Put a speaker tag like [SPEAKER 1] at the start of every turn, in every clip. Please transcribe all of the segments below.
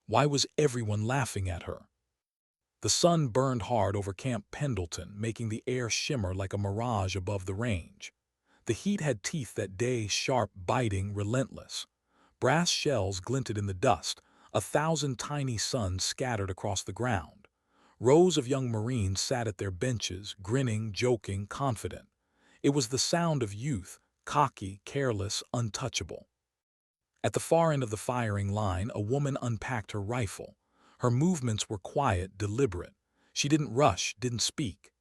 [SPEAKER 1] Why was everyone laughing at her? The sun burned hard over Camp Pendleton, making the air shimmer like a mirage above the range. The heat had teeth that day, sharp, biting, relentless. Brass shells glinted in the dust, 1,000 tiny suns scattered across the ground. Rows of young Marines sat at their benches, grinning, joking, confident. It was the sound of youth, cocky, careless, untouchable. At the far end of the firing line, a woman unpacked her rifle. Her movements were quiet, deliberate. She didn't rush, didn't speak.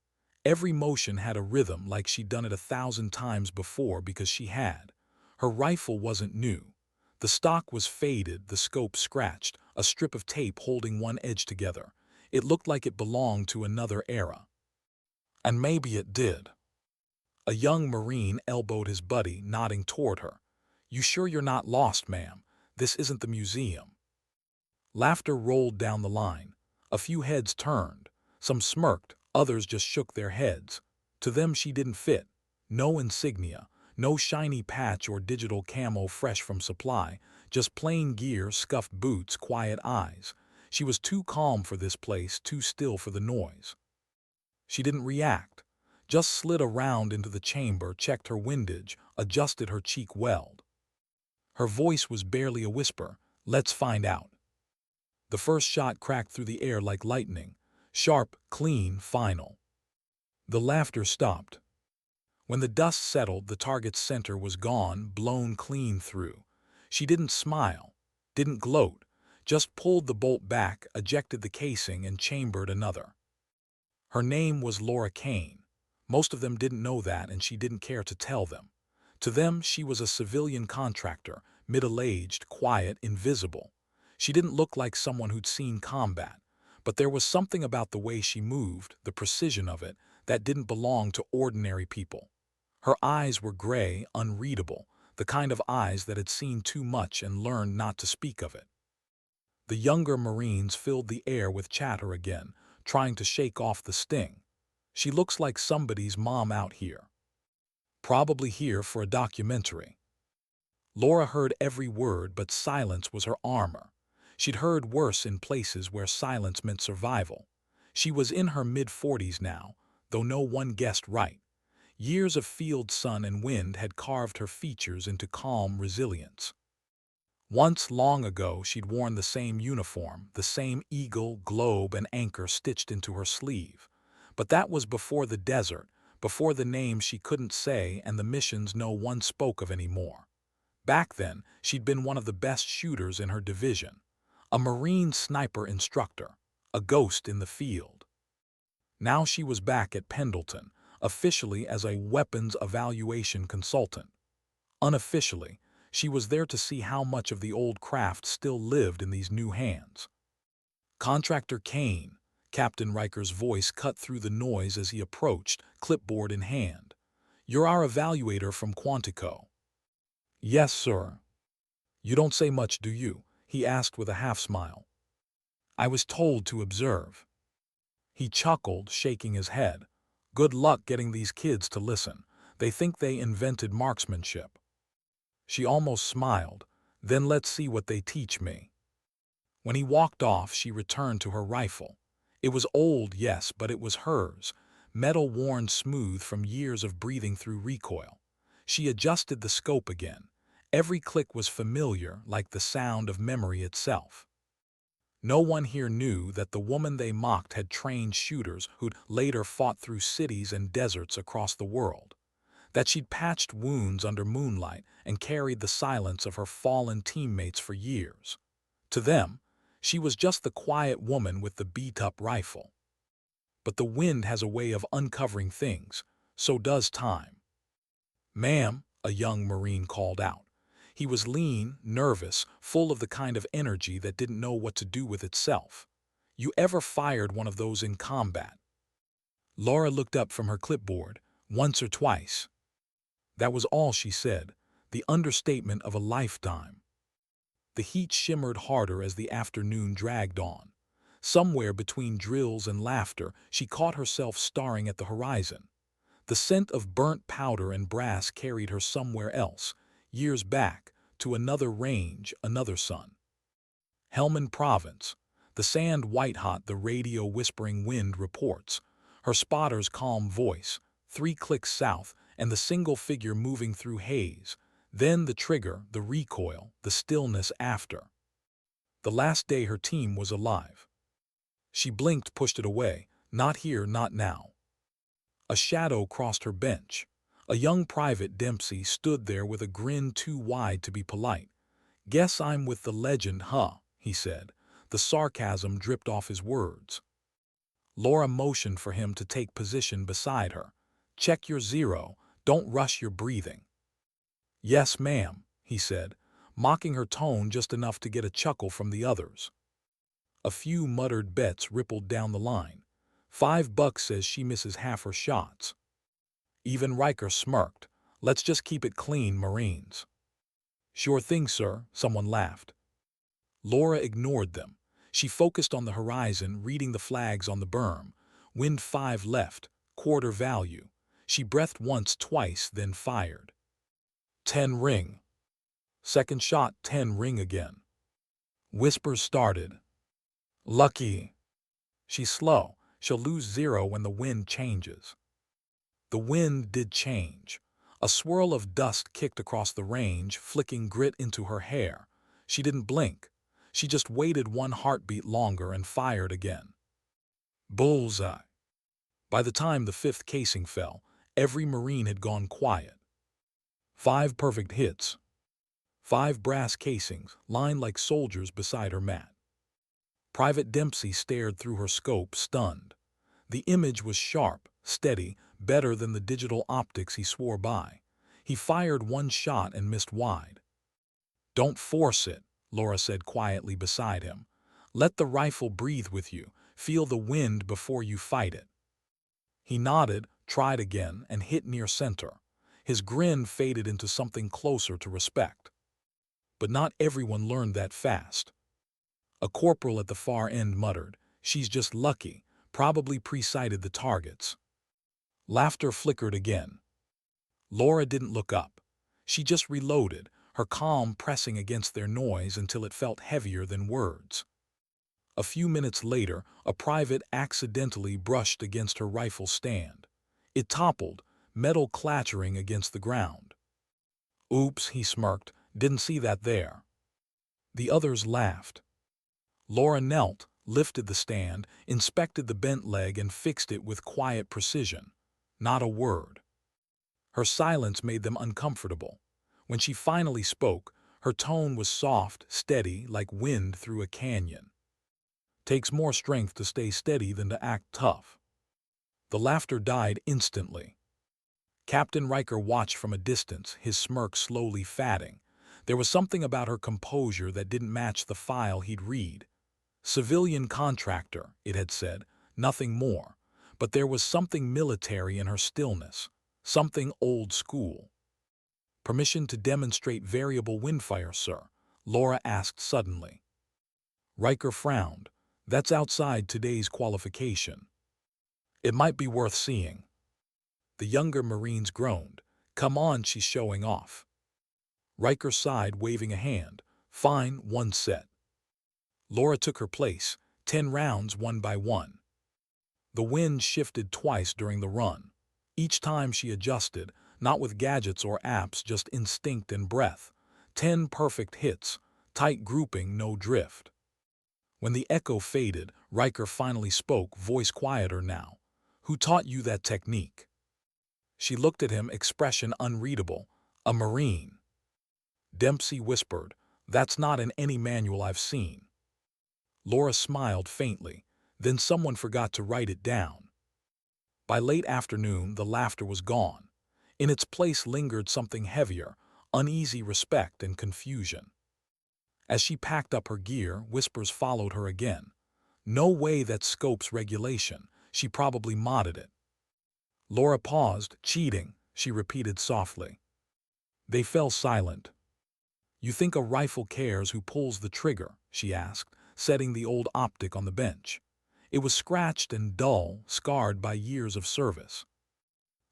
[SPEAKER 1] Every motion had a rhythm, like she'd done it 1,000 times before because she had. Her rifle wasn't new. The stock was faded, the scope scratched, a strip of tape holding one edge together. It looked like it belonged to another era. And maybe it did. A young Marine elbowed his buddy, nodding toward her. "You sure you're not lost, ma'am? This isn't the museum." Laughter rolled down the line. A few heads turned. Some smirked, others just shook their heads. To them she didn't fit. No insignia, no shiny patch or digital camo fresh from supply, just plain gear, scuffed boots, quiet eyes. She was too calm for this place, too still for the noise. She didn't react, just slid around into the chamber, checked her windage, adjusted her cheek weld. Her voice was barely a whisper. "Let's find out." The first shot cracked through the air like lightning. Sharp, clean, final. The laughter stopped. When the dust settled, the target's center was gone, blown clean through. She didn't smile, didn't gloat, just pulled the bolt back, ejected the casing, and chambered another. Her name was Laura Kane. Most of them didn't know that, and she didn't care to tell them. To them, she was a civilian contractor, middle-aged, quiet, invisible. She didn't look like someone who'd seen combat, but there was something about the way she moved, the precision of it, that didn't belong to ordinary people. Her eyes were gray, unreadable, the kind of eyes that had seen too much and learned not to speak of it. The younger Marines filled the air with chatter again, trying to shake off the sting. "She looks like somebody's mom out here. Probably here for a documentary." Laura heard every word, but silence was her armor. She'd heard worse in places where silence meant survival. She was in her mid-40s now, though no one guessed right. Years of field sun and wind had carved her features into calm resilience. Once, long ago, she'd worn the same uniform, the same eagle, globe, and anchor stitched into her sleeve. But that was before the desert, before the names she couldn't say and the missions no one spoke of anymore. Back then, she'd been one of the best shooters in her division. A Marine sniper instructor, a ghost in the field. Now she was back at Pendleton, officially as a weapons evaluation consultant. Unofficially, she was there to see how much of the old craft still lived in these new hands. "Contractor Kane," Captain Riker's voice cut through the noise as he approached, clipboard in hand. "You're our evaluator from Quantico." "Yes, sir." "You don't say much, do you?" he asked with a half-smile. "I was told to observe." He chuckled, shaking his head. "Good luck getting these kids to listen. They think they invented marksmanship." She almost smiled. "Then let's see what they teach me." When he walked off, she returned to her rifle. It was old, yes, but it was hers, metal worn smooth from years of breathing through recoil. She adjusted the scope again. Every click was familiar, like the sound of memory itself. No one here knew that the woman they mocked had trained shooters who'd later fought through cities and deserts across the world. That she'd patched wounds under moonlight and carried the silence of her fallen teammates for years. To them, she was just the quiet woman with the beat-up rifle. But the wind has a way of uncovering things, so does time. "Ma'am," a young Marine called out. He was lean, nervous, full of the kind of energy that didn't know what to do with itself. "You ever fired one of those in combat?" Laura looked up from her clipboard. "Once or twice." That was all she said, the understatement of a lifetime. The heat shimmered harder as the afternoon dragged on. Somewhere between drills and laughter, she caught herself staring at the horizon. The scent of burnt powder and brass carried her somewhere else, years back, to another range, another sun. Helmand province. The sand white-hot, the radio whispering wind reports. Her spotter's calm voice. 3 clicks south, and the single figure moving through haze. Then the trigger, the recoil, the stillness after. The last day her team was alive. She blinked, pushed it away. Not here, not now. A shadow crossed her bench. A young private Dempsey stood there with a grin too wide to be polite. "Guess I'm with the legend, huh?" he said. The sarcasm dripped off his words. Laura motioned for him to take position beside her. "Check your zero. Don't rush your breathing." "Yes, ma'am," he said, mocking her tone just enough to get a chuckle from the others. A few muttered bets rippled down the line. $5 says she misses half her shots. Even Riker smirked. "Let's just keep it clean, Marines." "Sure thing, sir," someone laughed. Laura ignored them. She focused on the horizon, reading the flags on the berm. Wind 5 left, quarter value. She breathed once, twice, then fired. 10 ring. Second shot, 10 ring again. Whispers started. "Lucky. She's slow. She'll lose 0 when the wind changes." The wind did change. A swirl of dust kicked across the range, flicking grit into her hair. She didn't blink. She just waited 1 heartbeat longer and fired again. Bullseye. By the time the 5th casing fell, every Marine had gone quiet. 5 perfect hits. 5 brass casings, lined like soldiers beside her mat. Private Dempsey stared through her scope, stunned. The image was sharp, steady, better than the digital optics he swore by. He fired 1 shot and missed wide. "Don't force it," Laura said quietly beside him. "Let the rifle breathe with you. Feel the wind before you fight it." He nodded, tried again, and hit near center. His grin faded into something closer to respect. But not everyone learned that fast. A corporal at the far end muttered, "She's just lucky, probably pre-sighted the targets." Laughter flickered again. Laura didn't look up. She just reloaded, her calm pressing against their noise until it felt heavier than words. A few minutes later, a private accidentally brushed against her rifle stand. It toppled, metal clattering against the ground. "Oops," he smirked, "didn't see that there." The others laughed. Laura knelt, lifted the stand, inspected the bent leg and fixed it with quiet precision. Not a word. Her silence made them uncomfortable. When she finally spoke, her tone was soft, steady, like wind through a canyon. "Takes more strength to stay steady than to act tough." The laughter died instantly. Captain Riker watched from a distance, his smirk slowly fading. There was something about her composure that didn't match the file he'd read. Civilian contractor, it had said, nothing more. But there was something military in her stillness, something old school. "Permission to demonstrate variable windfire, sir?" Laura asked suddenly. Riker frowned. "That's outside today's qualification." "It might be worth seeing." The younger Marines groaned. "Come on, she's showing off." Riker sighed, waving a hand. "Fine, 1 set." Laura took her place, 10 rounds 1 by 1. The wind shifted twice during the run. Each time she adjusted, not with gadgets or apps, just instinct and breath. 10 perfect hits, tight grouping, no drift. When the echo faded, Riker finally spoke, voice quieter now. "Who taught you that technique?" She looked at him, expression unreadable. "A Marine." Dempsey whispered, "That's not in any manual I've seen." Laura smiled faintly. Then someone forgot to write it down. By late afternoon, the laughter was gone. In its place lingered something heavier, uneasy respect and confusion. As she packed up her gear, whispers followed her again. "No way, that scope's regulation. She probably modded it." Laura paused. "Cheating," she repeated softly. They fell silent. "You think a rifle cares who pulls the trigger?" she asked, setting the old optic on the bench. It was scratched and dull, scarred by years of service.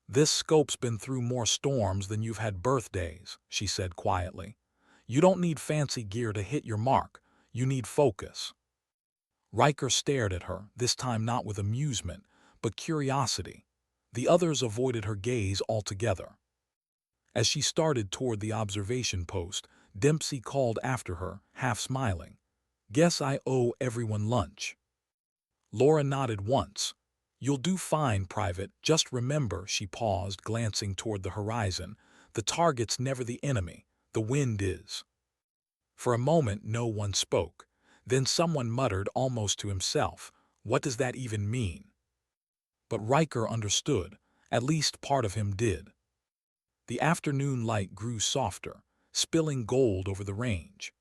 [SPEAKER 1] "This scope's been through more storms than you've had birthdays," she said quietly. "You don't need fancy gear to hit your mark. You need focus." Riker stared at her, this time not with amusement, but curiosity. The others avoided her gaze altogether. As she started toward the observation post, Dempsey called after her, half smiling, "Guess I owe everyone lunch." Laura nodded once. "You'll do fine, Private. Just remember," she paused, glancing toward the horizon, "the target's never the enemy. The wind is." For a moment no one spoke. Then someone muttered almost to himself, "What does that even mean?" But Riker understood. At least part of him did. The afternoon light grew softer, spilling gold over the range.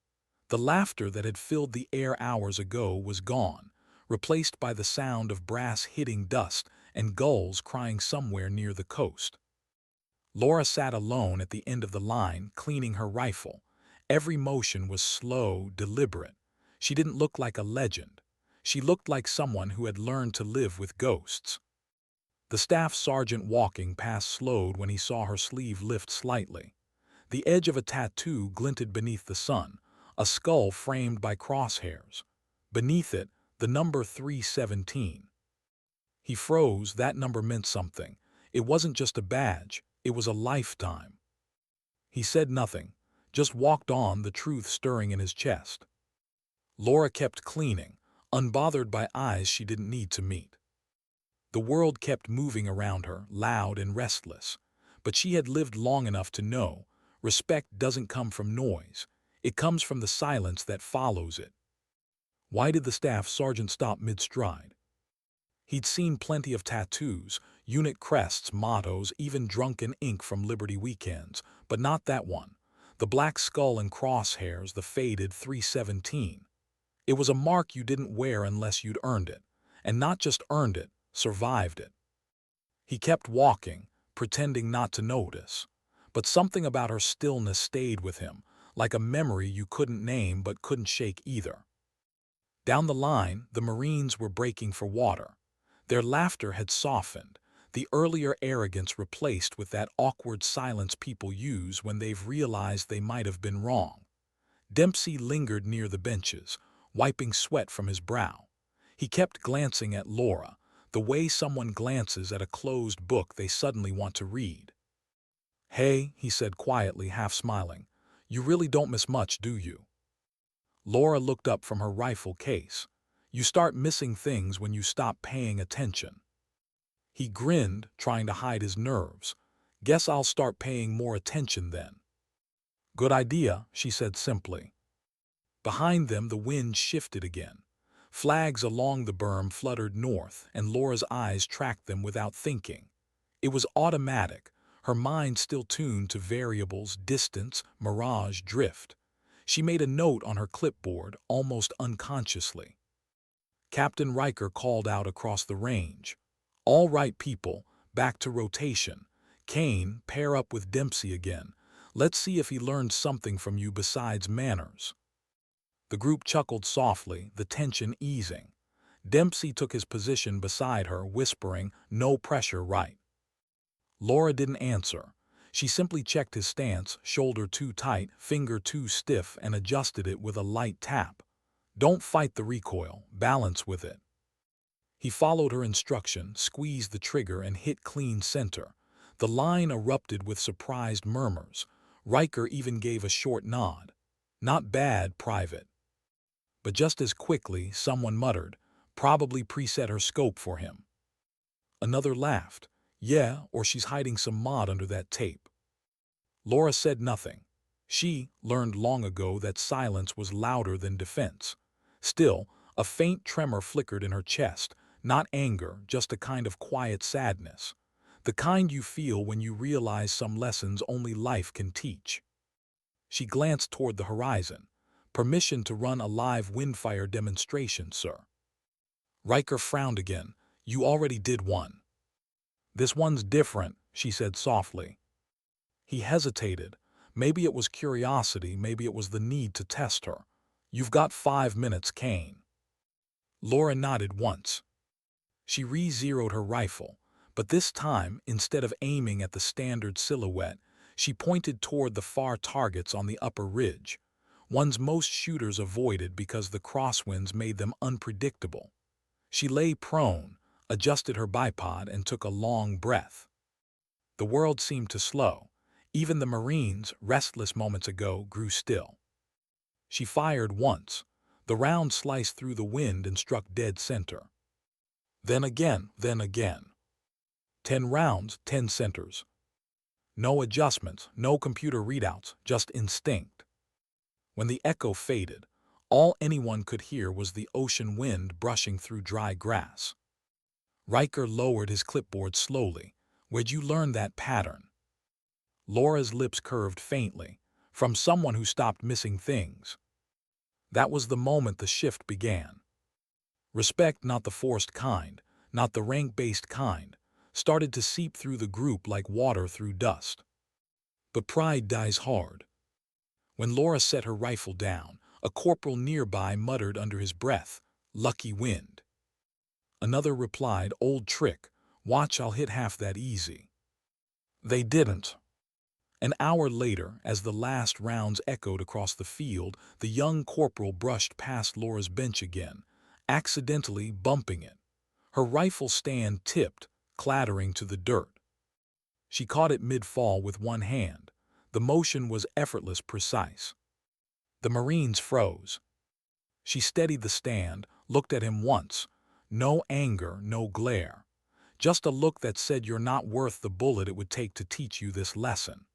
[SPEAKER 1] The laughter that had filled the air hours ago was gone, replaced by the sound of brass hitting dust and gulls crying somewhere near the coast. Laura sat alone at the end of the line, cleaning her rifle. Every motion was slow, deliberate. She didn't look like a legend. She looked like someone who had learned to live with ghosts. The staff sergeant walking past slowed when he saw her sleeve lift slightly. The edge of a tattoo glinted beneath the sun, a skull framed by crosshairs. Beneath it, the number 317. He froze. That number meant something. It wasn't just a badge, it was a lifetime. He said nothing, just walked on, the truth stirring in his chest. Laura kept cleaning, unbothered by eyes she didn't need to meet. The world kept moving around her, loud and restless. But she had lived long enough to know, respect doesn't come from noise. It comes from the silence that follows it. Why did the staff sergeant stop mid-stride? He'd seen plenty of tattoos, unit crests, mottos, even drunken ink from Liberty weekends, but not that one. The black skull and crosshairs, the faded 317. It was a mark you didn't wear unless you'd earned it. And not just earned it, survived it. He kept walking, pretending not to notice. But something about her stillness stayed with him, like a memory you couldn't name but couldn't shake either. Down the line, the Marines were breaking for water. Their laughter had softened, the earlier arrogance replaced with that awkward silence people use when they've realized they might have been wrong. Dempsey lingered near the benches, wiping sweat from his brow. He kept glancing at Laura, the way someone glances at a closed book they suddenly want to read. "Hey," he said quietly, half smiling, "you really don't miss much, do you?" Laura looked up from her rifle case. "You start missing things when you stop paying attention." He grinned, trying to hide his nerves. "Guess I'll start paying more attention then." "Good idea," she said simply. Behind them the wind shifted again. Flags along the berm fluttered north, and Laura's eyes tracked them without thinking. It was automatic, her mind still tuned to variables, distance, mirage, drift. She made a note on her clipboard, almost unconsciously. Captain Riker called out across the range. "All right, people, back to rotation. Kane, pair up with Dempsey again. Let's see if he learned something from you besides manners." The group chuckled softly, the tension easing. Dempsey took his position beside her, whispering, "No pressure, right?" Laura didn't answer. She simply checked his stance, shoulder too tight, finger too stiff, and adjusted it with a light tap. "Don't fight the recoil, balance with it." He followed her instruction, squeezed the trigger, and hit clean center. The line erupted with surprised murmurs. Riker even gave a short nod. "Not bad, Private." But just as quickly, someone muttered, "Probably preset her scope for him." Another laughed. "Yeah, or she's hiding some mod under that tape." Laura said nothing. She learned long ago that silence was louder than defense. Still, a faint tremor flickered in her chest, not anger, just a kind of quiet sadness. The kind you feel when you realize some lessons only life can teach. She glanced toward the horizon. "Permission to run a live windfire demonstration, sir." Riker frowned again. "You already did one." "This one's different," she said softly. He hesitated. Maybe it was curiosity, maybe it was the need to test her. "You've got 5 minutes, Kane." Laura nodded once. She re-zeroed her rifle, but this time, instead of aiming at the standard silhouette, she pointed toward the far targets on the upper ridge. ones most shooters avoided because the crosswinds made them unpredictable. She lay prone, adjusted her bipod, and took a long breath. The world seemed to slow. Even the Marines, restless moments ago, grew still. She fired once. The round sliced through the wind and struck dead center. Then again, then again. 10 rounds, 10 centers. No adjustments, no computer readouts, just instinct. When the echo faded, all anyone could hear was the ocean wind brushing through dry grass. Riker lowered his clipboard slowly. Where'd you learn that pattern? Laura's lips curved faintly, from someone who stopped missing things. That was the moment the shift began. Respect, not the forced kind, not the rank-based kind, started to seep through the group like water through dust. But pride dies hard. When Laura set her rifle down, a corporal nearby muttered under his breath, "Lucky wind." Another replied, "Old trick, watch, I'll hit half that easy." They didn't. An hour later, as the last rounds echoed across the field, the young corporal brushed past Laura's bench again, accidentally bumping it. Her rifle stand tipped, clattering to the dirt. She caught it mid-fall with one hand. The motion was effortless, precise. The Marines froze. She steadied the stand, looked at him once. No anger, no glare. Just a look that said, "You're not worth the bullet it would take to teach you this lesson."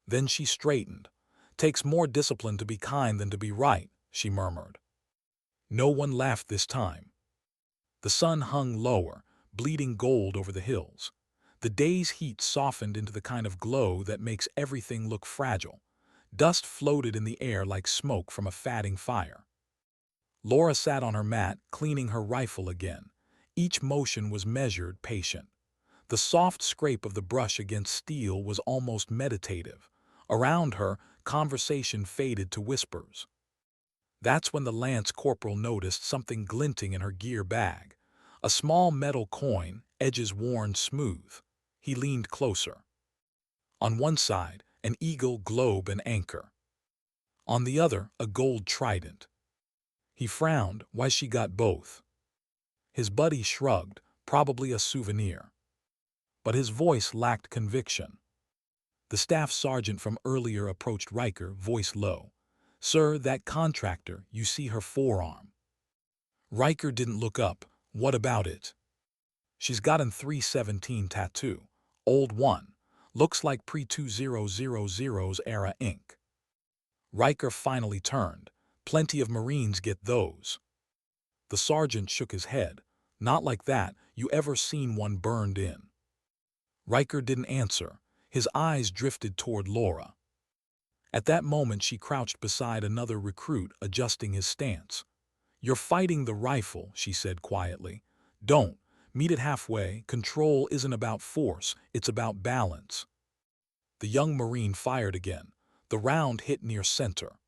[SPEAKER 1] Then she straightened. "Takes more discipline to be kind than to be right," she murmured. No one laughed this time. The sun hung lower, bleeding gold over the hills. The day's heat softened into the kind of glow that makes everything look fragile. Dust floated in the air like smoke from a fatting fire. Laura sat on her mat, cleaning her rifle again. Each motion was measured, patient. The soft scrape of the brush against steel was almost meditative. Around her, conversation faded to whispers. That's when the lance corporal noticed something glinting in her gear bag. A small metal coin, edges worn smooth. He leaned closer. On one side, an eagle, globe, and anchor. On the other, a gold trident. He frowned. "Why, she got both?" His buddy shrugged, "Probably a souvenir." But his voice lacked conviction. The staff sergeant from earlier approached Riker, voice low. "Sir, that contractor, you see her forearm." Riker didn't look up. "What about it?" "She's got an 317 tattoo. Old one. Looks like pre-2000's era ink." Riker finally turned. "Plenty of Marines get those." The sergeant shook his head. "Not like that. You ever seen one burned in?" Riker didn't answer. His eyes drifted toward Laura. At that moment she crouched beside another recruit, adjusting his stance. "You're fighting the rifle," she said quietly. "Don't. Meet it halfway. Control isn't about force, it's about balance." The young Marine fired again. The round hit near center.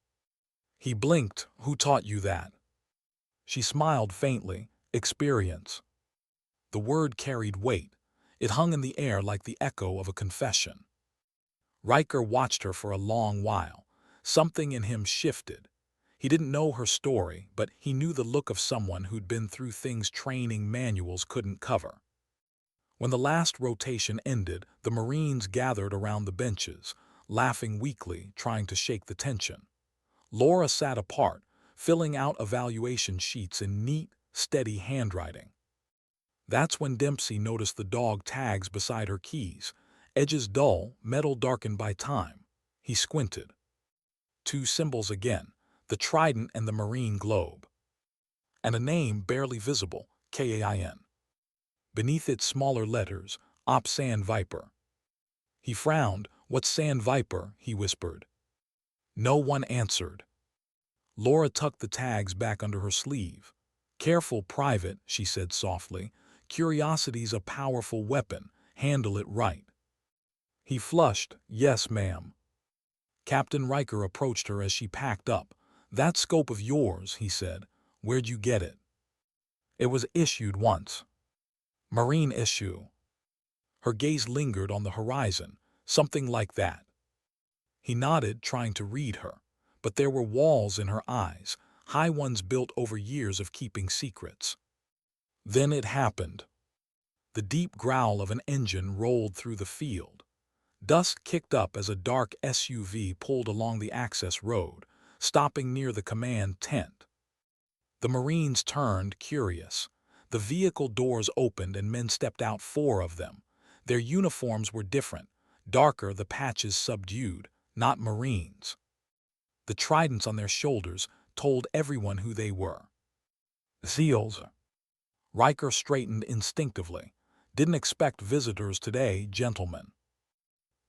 [SPEAKER 1] He blinked. "Who taught you that?" She smiled faintly. "Experience." The word carried weight. It hung in the air like the echo of a confession. Riker watched her for a long while. Something in him shifted. He didn't know her story, but he knew the look of someone who'd been through things training manuals couldn't cover. When the last rotation ended, the Marines gathered around the benches, laughing weakly, trying to shake the tension. Laura sat apart, filling out evaluation sheets in neat, steady handwriting. That's when Dempsey noticed the dog tags beside her keys, edges dull, metal darkened by time. He squinted. Two symbols again, the trident and the marine globe. And a name barely visible, Kain. Beneath it, smaller letters, Op Sand Viper. He frowned. "What's Sand Viper?" he whispered. No one answered. Laura tucked the tags back under her sleeve. "Careful, Private," she said softly. "Curiosity's a powerful weapon. Handle it right." He flushed. "Yes, ma'am." Captain Riker approached her as she packed up. "That scope of yours," he said. "Where'd you get it?" "It was issued once." "Marine issue." Her gaze lingered on the horizon. "Something like that." He nodded, trying to read her. but there were walls in her eyes, high ones built over years of keeping secrets. Then it happened. The deep growl of an engine rolled through the field. Dust kicked up as a dark SUV pulled along the access road, stopping near the command tent. The Marines turned, curious. The vehicle doors opened and men stepped out, 4 of them. Their uniforms were different, darker, the patches subdued, not Marines. The tridents on their shoulders told everyone who they were. SEALs. Riker straightened instinctively. Didn't expect visitors today, gentlemen.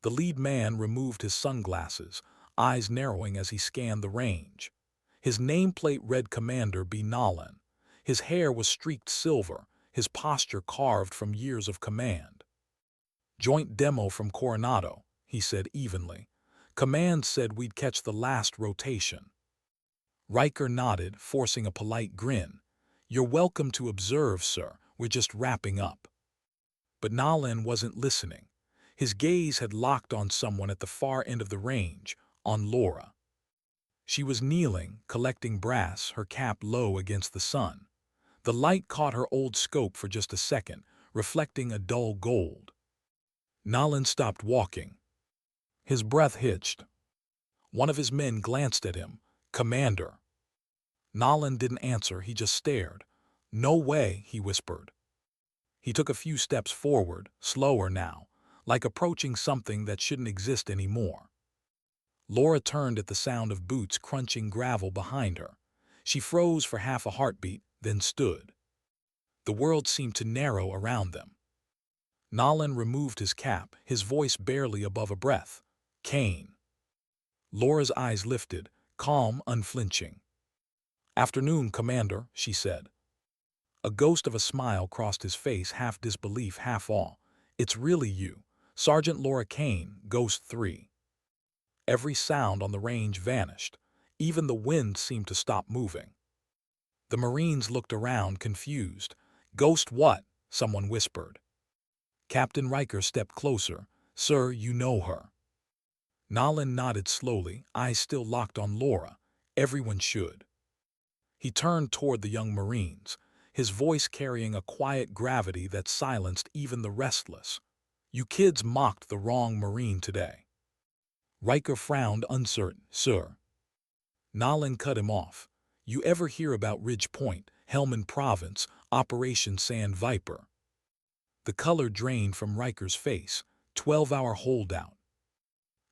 [SPEAKER 1] The lead man removed his sunglasses, eyes narrowing as he scanned the range. His nameplate read Commander B. Nolan. His hair was streaked silver, his posture carved from years of command. Joint demo from Coronado, he said evenly. Command said we'd catch the last rotation. Riker nodded, forcing a polite grin. You're welcome to observe, sir. We're just wrapping up. But Nolan wasn't listening. His gaze had locked on someone at the far end of the range, on Laura. She was kneeling, collecting brass, her cap low against the sun. The light caught her old scope for just a second, reflecting a dull gold. Nolan stopped walking. His breath hitched. One of his men glanced at him. Commander. Nolan didn't answer, he just stared. No way, he whispered. He took a few steps forward, slower now, like approaching something that shouldn't exist anymore. Laura turned at the sound of boots crunching gravel behind her. She froze for half a heartbeat, then stood. The world seemed to narrow around them. Nolan removed his cap, his voice barely above a breath. Kane. Laura's eyes lifted, calm, unflinching. Afternoon, Commander, she said. A ghost of a smile crossed his face, half disbelief, half awe. It's really you, Sergeant Laura Kane, Ghost 3. Every sound on the range vanished. Even the wind seemed to stop moving. The Marines looked around, confused. Ghost what? Someone whispered. Captain Riker stepped closer. Sir, you know her. Nolan nodded slowly, eyes still locked on Laura. Everyone should. He turned toward the young Marines, his voice carrying a quiet gravity that silenced even the restless. You kids mocked the wrong Marine today. Riker frowned, uncertain. Sir. Nolan cut him off. You ever hear about Ridge Point, Helmand Province, Operation Sand Viper? The color drained from Riker's face. 12-hour holdout.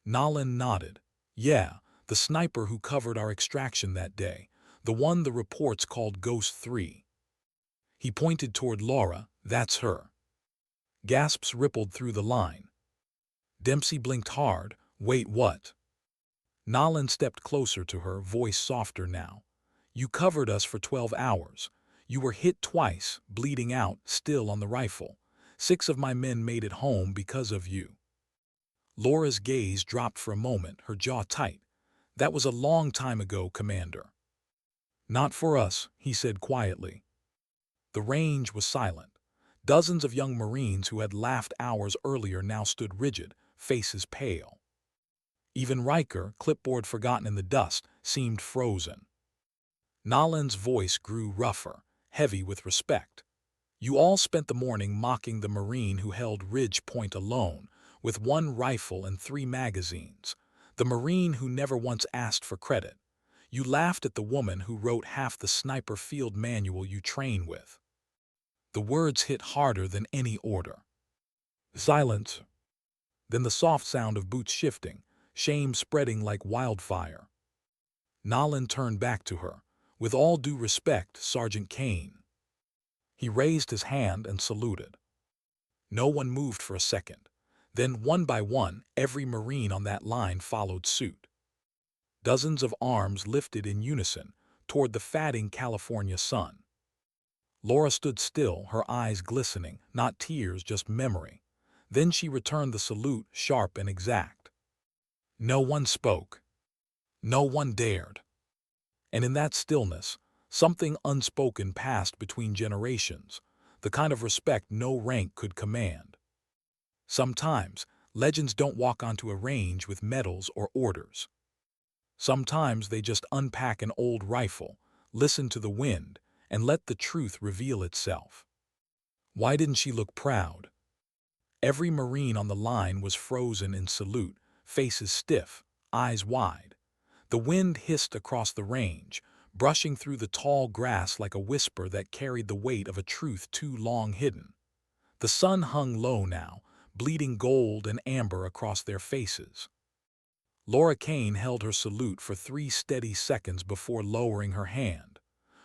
[SPEAKER 1] Nolan nodded. Yeah, the sniper who covered our extraction that day. The one the reports called Ghost 3. He pointed toward Laura. That's her. Gasps rippled through the line. Dempsey blinked hard. Wait, what? Nolan stepped closer to her, voice softer now. You covered us for 12 hours. You were hit twice, bleeding out, still on the rifle. 6 of my men made it home because of you. Laura's gaze dropped for a moment, her jaw tight. That was a long time ago, Commander. Not for us, he said quietly. The range was silent. Dozens of young Marines who had laughed hours earlier now stood rigid, faces pale. Even Riker, clipboard forgotten in the dust, seemed frozen. Nolan's voice grew rougher, heavy with respect. You all spent the morning mocking the Marine who held Ridge Point alone, with 1 rifle and 3 magazines. The Marine who never once asked for credit. You laughed at the woman who wrote half the sniper field manual you train with. The words hit harder than any order. Silence. Then the soft sound of boots shifting, shame spreading like wildfire. Nolan turned back to her. With all due respect, Sergeant Kane. He raised his hand and saluted. No one moved for a second. Then, one by one, every Marine on that line followed suit. Dozens of arms lifted in unison toward the fatting California sun. Laura stood still, her eyes glistening, not tears, just memory. Then she returned the salute, sharp and exact. No one spoke. No one dared. And in that stillness, something unspoken passed between generations, the kind of respect no rank could command. Sometimes, legends don't walk onto a range with medals or orders. Sometimes they just unpack an old rifle, listen to the wind, and let the truth reveal itself. Why didn't she look proud? Every Marine on the line was frozen in salute, faces stiff, eyes wide. The wind hissed across the range, brushing through the tall grass like a whisper that carried the weight of a truth too long hidden. The sun hung low now, bleeding gold and amber across their faces. Laura Kane held her salute for 3 steady seconds before lowering her hand.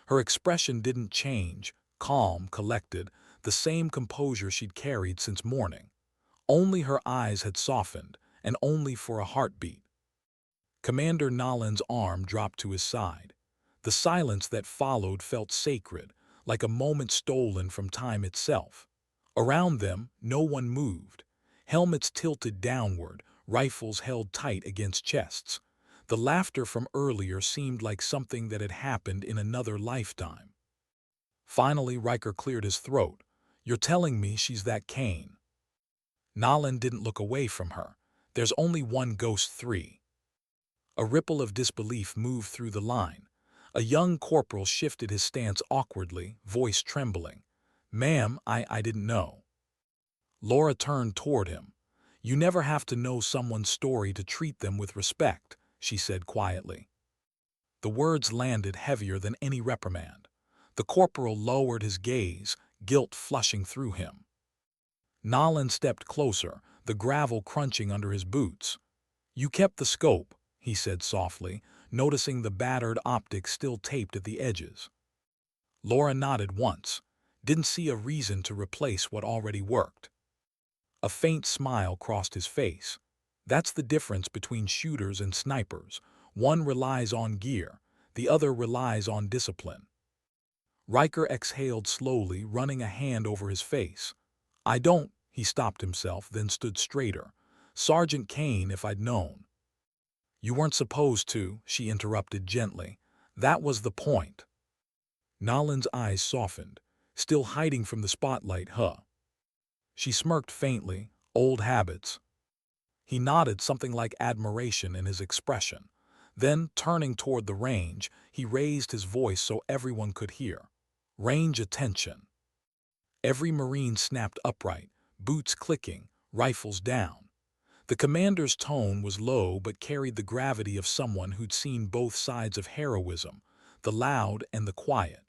[SPEAKER 1] Her expression didn't change, calm, collected, the same composure she'd carried since morning. Only her eyes had softened, and only for a heartbeat. Commander Nolan's arm dropped to his side. The silence that followed felt sacred, like a moment stolen from time itself. Around them, no one moved. Helmets tilted downward, rifles held tight against chests. The laughter from earlier seemed like something that had happened in another lifetime. Finally, Riker cleared his throat. "You're telling me she's that Kane?" Nolan didn't look away from her. "There's only one Ghost 3. A ripple of disbelief moved through the line. A young corporal shifted his stance awkwardly, voice trembling. "Ma'am, I didn't know." Laura turned toward him. "You never have to know someone's story to treat them with respect," she said quietly. The words landed heavier than any reprimand. The corporal lowered his gaze, guilt flushing through him. Nolan stepped closer, the gravel crunching under his boots. "You kept the scope," he said softly, noticing the battered optics still taped at the edges. Laura nodded once, didn't see a reason to replace what already worked. A faint smile crossed his face. "That's the difference between shooters and snipers. One relies on gear, the other relies on discipline." Riker exhaled slowly, running a hand over his face. "I don't—" he stopped himself, then stood straighter. "Sergeant Kane, if I'd known." "You weren't supposed to," she interrupted gently. "That was the point." Nolan's eyes softened, still hiding from the spotlight, She smirked faintly. "Old habits." He nodded, something like admiration in his expression. Then, turning toward the range, he raised his voice so everyone could hear. "Range attention." Every Marine snapped upright, boots clicking, rifles down. The commander's tone was low but carried the gravity of someone who'd seen both sides of heroism, the loud and the quiet.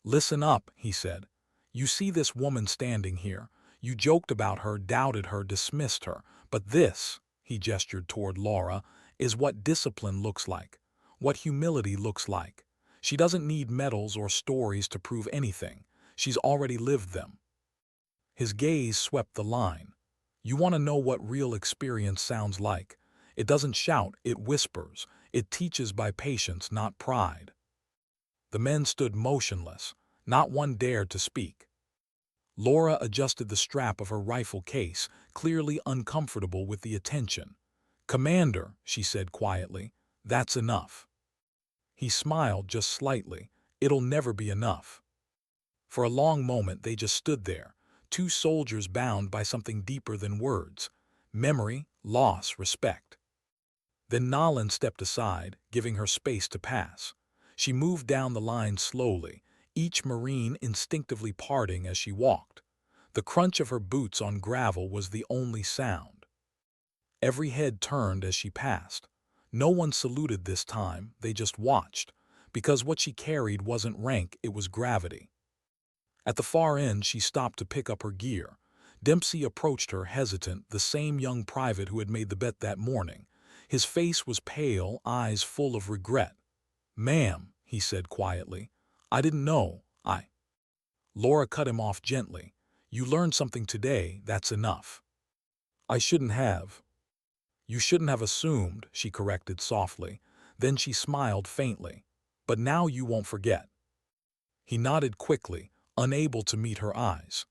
[SPEAKER 1] "Listen up," he said. "You see this woman standing here. You joked about her, doubted her, dismissed her. But this," he gestured toward Laura, "is what discipline looks like, what humility looks like. She doesn't need medals or stories to prove anything. She's already lived them." His gaze swept the line. "You want to know what real experience sounds like? It doesn't shout, it whispers. It teaches by patience, not pride." The men stood motionless. Not one dared to speak. Laura adjusted the strap of her rifle case, clearly uncomfortable with the attention. "Commander," she said quietly, "that's enough." He smiled just slightly. "It'll never be enough." For a long moment they just stood there, two soldiers bound by something deeper than words. Memory, loss, respect. Then Nolan stepped aside, giving her space to pass. She moved down the line slowly, each Marine instinctively parting as she walked. The crunch of her boots on gravel was the only sound. Every head turned as she passed. No one saluted this time, they just watched, because what she carried wasn't rank, it was gravity. At the far end, she stopped to pick up her gear. Dempsey approached her, hesitant, the same young private who had made the bet that morning. His face was pale, eyes full of regret. "Ma'am," he said quietly, "I didn't know, Laura cut him off gently. "You learned something today, that's enough." "I shouldn't have." "You shouldn't have assumed," she corrected softly. Then she smiled faintly. "But now you won't forget." He nodded quickly, unable to meet her eyes.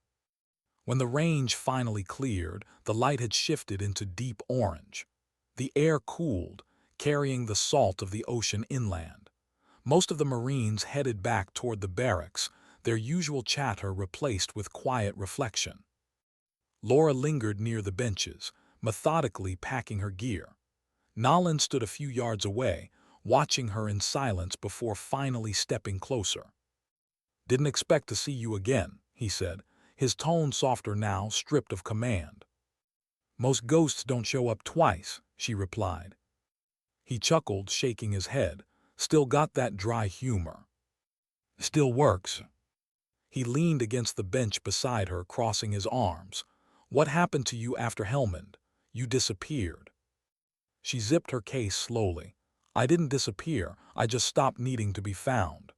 [SPEAKER 1] When the range finally cleared, the light had shifted into deep orange. The air cooled, carrying the salt of the ocean inland. Most of the Marines headed back toward the barracks, their usual chatter replaced with quiet reflection. Laura lingered near the benches, methodically packing her gear. Nolan stood a few yards away, watching her in silence before finally stepping closer. "Didn't expect to see you again," he said, his tone softer now, stripped of command. "Most ghosts don't show up twice," she replied. He chuckled, shaking his head. "Still got that dry humor. Still works." He leaned against the bench beside her, crossing his arms. "What happened to you after Helmand? You disappeared." She zipped her case slowly. "I didn't disappear, I just stopped needing to be found."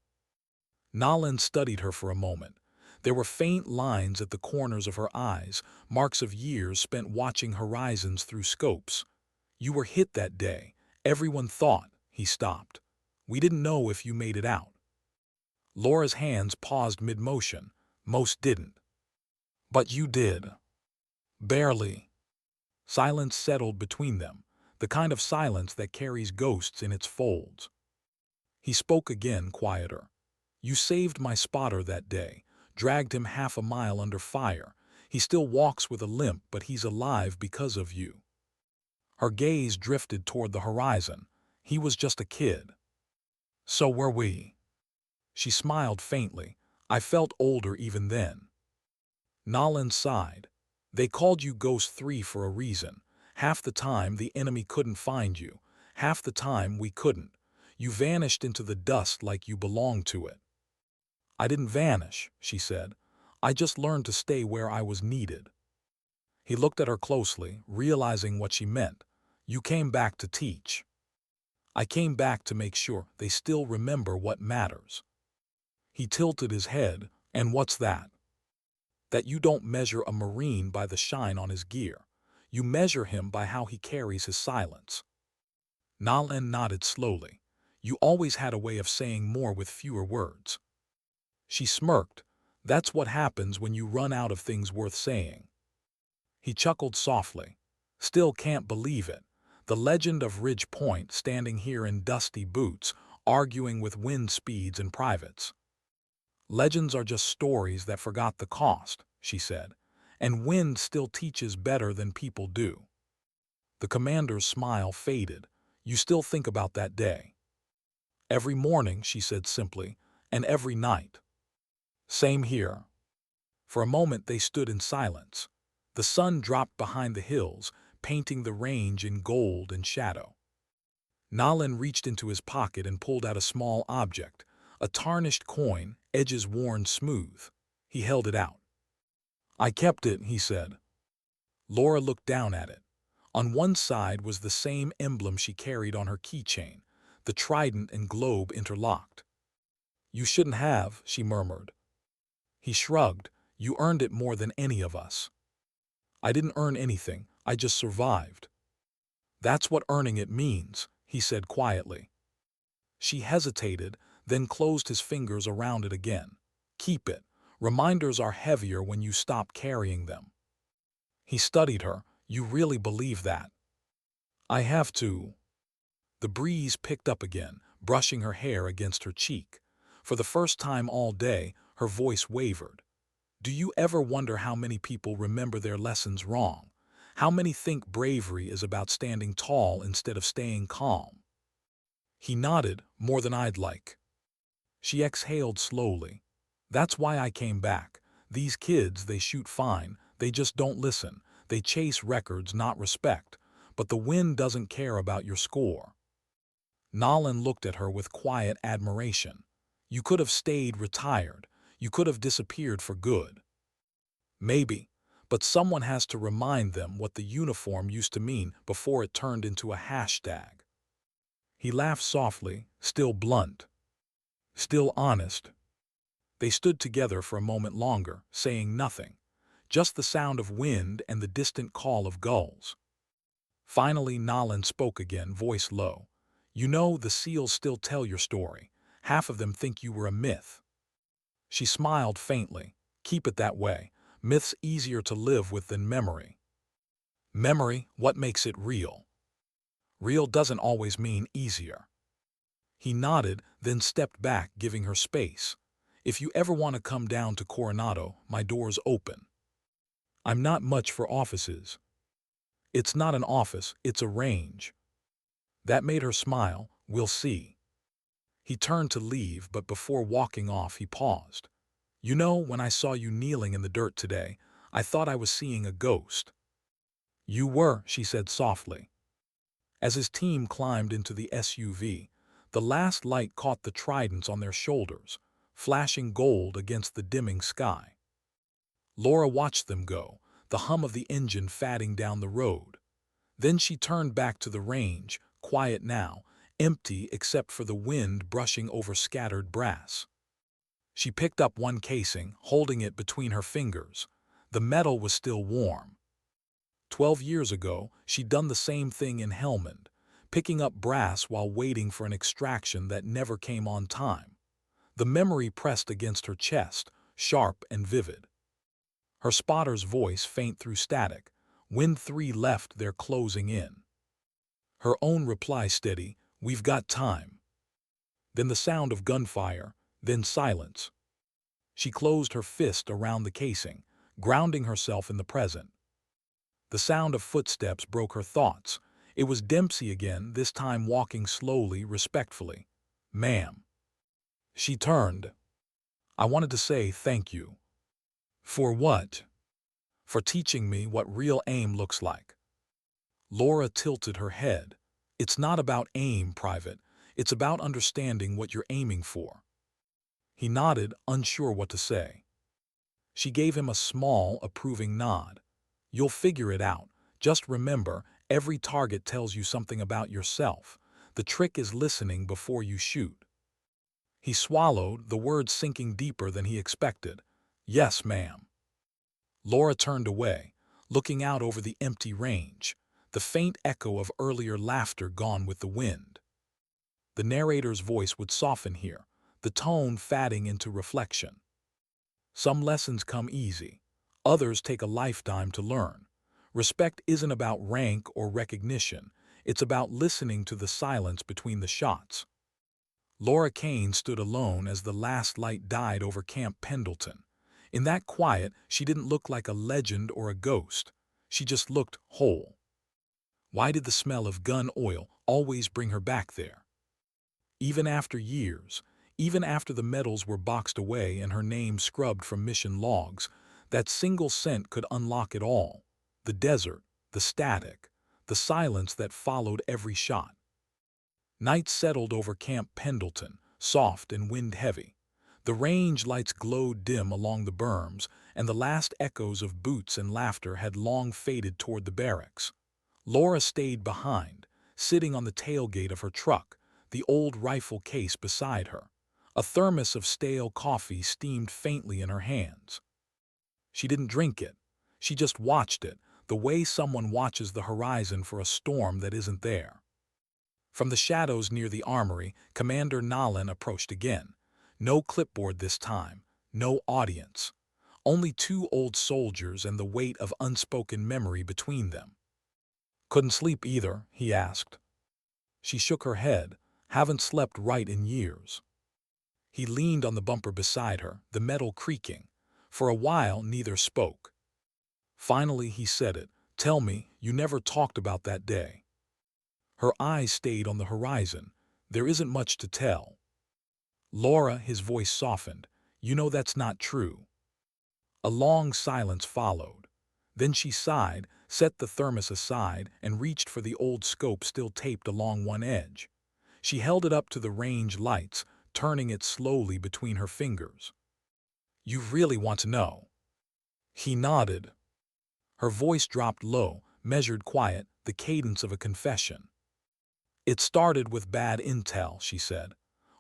[SPEAKER 1] Nolan studied her for a moment. There were faint lines at the corners of her eyes, marks of years spent watching horizons through scopes. "You were hit that day. Everyone thought." He stopped. "We didn't know if you made it out." Laura's hands paused mid-motion. "Most didn't." "But you did." "Barely." Silence settled between them, the kind of silence that carries ghosts in its folds. He spoke again, quieter. "You saved my spotter that day, dragged him half a mile under fire. He still walks with a limp, but he's alive because of you." Her gaze drifted toward the horizon. "He was just a kid." "So were we." She smiled faintly. "I felt older even then." Nolan sighed. "They called you Ghost 3 for a reason. Half the time the enemy couldn't find you. Half the time we couldn't. You vanished into the dust like you belonged to it." "I didn't vanish," she said. "I just learned to stay where I was needed." He looked at her closely, realizing what she meant. "You came back to teach." "I came back to make sure they still remember what matters." He tilted his head. "And what's that?" "That you don't measure a Marine by the shine on his gear. You measure him by how he carries his silence." Nolan nodded slowly. "You always had a way of saying more with fewer words." She smirked. "That's what happens when you run out of things worth saying." He chuckled softly. "Still can't believe it. The legend of Ridge Point, standing here in dusty boots, arguing with wind speeds and privates." "Legends are just stories that forgot the cost," she said. "And wind still teaches better than people do." The commander's smile faded. "You still think about that day?" "Every morning," she said simply, "and every night." "Same here." For a moment they stood in silence. The sun dropped behind the hills, painting the range in gold and shadow. Nolan reached into his pocket and pulled out a small object, a tarnished coin, edges worn smooth. He held it out. "I kept it," he said. Laura looked down at it. On one side was the same emblem she carried on her keychain, the trident and globe interlocked. "You shouldn't have," she murmured. He shrugged. "You earned it more than any of us." "I didn't earn anything, I just survived." "That's what earning it means," he said quietly. She hesitated, then closed his fingers around it again. "Keep it. Reminders are heavier when you stop carrying them." He studied her. "You really believe that?" "I have to." The breeze picked up again, brushing her hair against her cheek. For the first time all day, her voice wavered. "Do you ever wonder how many people remember their lessons wrong? How many think bravery is about standing tall instead of staying calm?" He nodded. "More than I'd like." She exhaled slowly. "That's why I came back. These kids, they shoot fine. They just don't listen. They chase records, not respect. But the wind doesn't care about your score." Nolan looked at her with quiet admiration. "You could have stayed retired. You could have disappeared for good." "Maybe. But someone has to remind them what the uniform used to mean before it turned into a hashtag." He laughed softly, still blunt. Still honest. They stood together for a moment longer, saying nothing. Just the sound of wind and the distant call of gulls. Finally Nolan spoke again, voice low. "You know, the seals still tell your story. Half of them think you were a myth." She smiled faintly. "Keep it that way. Myth's easier to live with than memory." "Memory, what makes it real?" "Real doesn't always mean easier." He nodded, then stepped back, giving her space. "If you ever want to come down to Coronado, my door's open." "I'm not much for offices." "It's not an office, it's a range." That made her smile. We'll see. He turned to leave, but before walking off, he paused. You know, when I saw you kneeling in the dirt today, I thought I was seeing a ghost. You were, she said softly. As his team climbed into the SUV, the last light caught the tridents on their shoulders, flashing gold against the dimming sky. Laura watched them go, the hum of the engine fatting down the road. Then she turned back to the range, quiet now, empty except for the wind brushing over scattered brass. She picked up one casing, holding it between her fingers. The metal was still warm. 12 years ago, she'd done the same thing in Helmand, picking up brass while waiting for an extraction that never came on time. The memory pressed against her chest, sharp and vivid. Her spotter's voice faint through static. Wind 3 left, they're closing in. Her own reply steady, we've got time. Then the sound of gunfire, then silence. She closed her fist around the casing, grounding herself in the present. The sound of footsteps broke her thoughts. It was Dempsey again, this time walking slowly, respectfully. Ma'am. She turned. I wanted to say thank you. For what? For teaching me what real aim looks like. Laura tilted her head. It's not about aim, Private. It's about understanding what you're aiming for. He nodded, unsure what to say. She gave him a small, approving nod. You'll figure it out. Just remember, every target tells you something about yourself. The trick is listening before you shoot. He swallowed, the words sinking deeper than he expected. Yes, ma'am. Laura turned away, looking out over the empty range, the faint echo of earlier laughter gone with the wind. The narrator's voice would soften here, the tone fading into reflection. Some lessons come easy. Others take a lifetime to learn. Respect isn't about rank or recognition. It's about listening to the silence between the shots. Laura Kane stood alone as the last light died over Camp Pendleton. In that quiet, she didn't look like a legend or a ghost. She just looked whole. Why did the smell of gun oil always bring her back there? Even after years, even after the medals were boxed away and her name scrubbed from mission logs, that single scent could unlock it all. The desert, the static, the silence that followed every shot. Night settled over Camp Pendleton, soft and wind-heavy. The range lights glowed dim along the berms, and the last echoes of boots and laughter had long faded toward the barracks. Laura stayed behind, sitting on the tailgate of her truck, the old rifle case beside her. A thermos of stale coffee steamed faintly in her hands. She didn't drink it. She just watched it, the way someone watches the horizon for a storm that isn't there. From the shadows near the armory, Commander Nolan approached again. No clipboard this time, no audience. Only two old soldiers and the weight of unspoken memory between them. Couldn't sleep either, he asked. She shook her head. Haven't slept right in years. He leaned on the bumper beside her, the metal creaking. For a while, neither spoke. Finally, he said it. Tell me, you never talked about that day. Her eyes stayed on the horizon. There isn't much to tell. Laura, his voice softened. You know that's not true. A long silence followed. Then she sighed, set the thermos aside, and reached for the old scope still taped along one edge. She held it up to the range lights, turning it slowly between her fingers. You really want to know? He nodded. Her voice dropped low, measured quiet, the cadence of a confession. It started with bad intel, she said.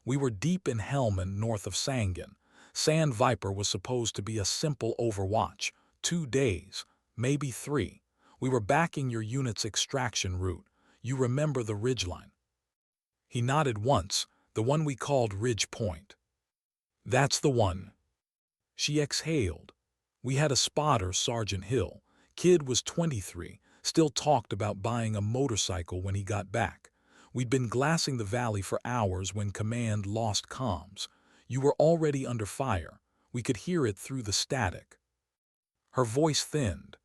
[SPEAKER 1] We were deep in Helmand north of Sangan. Sand Viper was supposed to be a simple overwatch. 2 days, maybe 3. We were backing your unit's extraction route. You remember the ridgeline. He nodded once, the one we called Ridge Point. That's the one. She exhaled. We had a spotter, Sergeant Hill. Kid was 23, still talked about buying a motorcycle when he got back. We'd been glassing the valley for hours when command lost comms. You were already under fire. We could hear it through the static. Her voice thinned.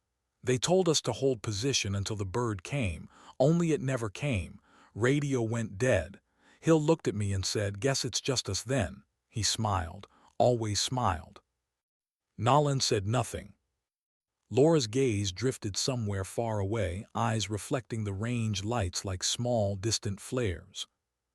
[SPEAKER 1] They told us to hold position until the bird came, only it never came. Radio went dead. Hill looked at me and said, "Guess it's just us then." He smiled, always smiled. Nolan said nothing. Laura's gaze drifted somewhere far away, eyes reflecting the range lights like small, distant flares.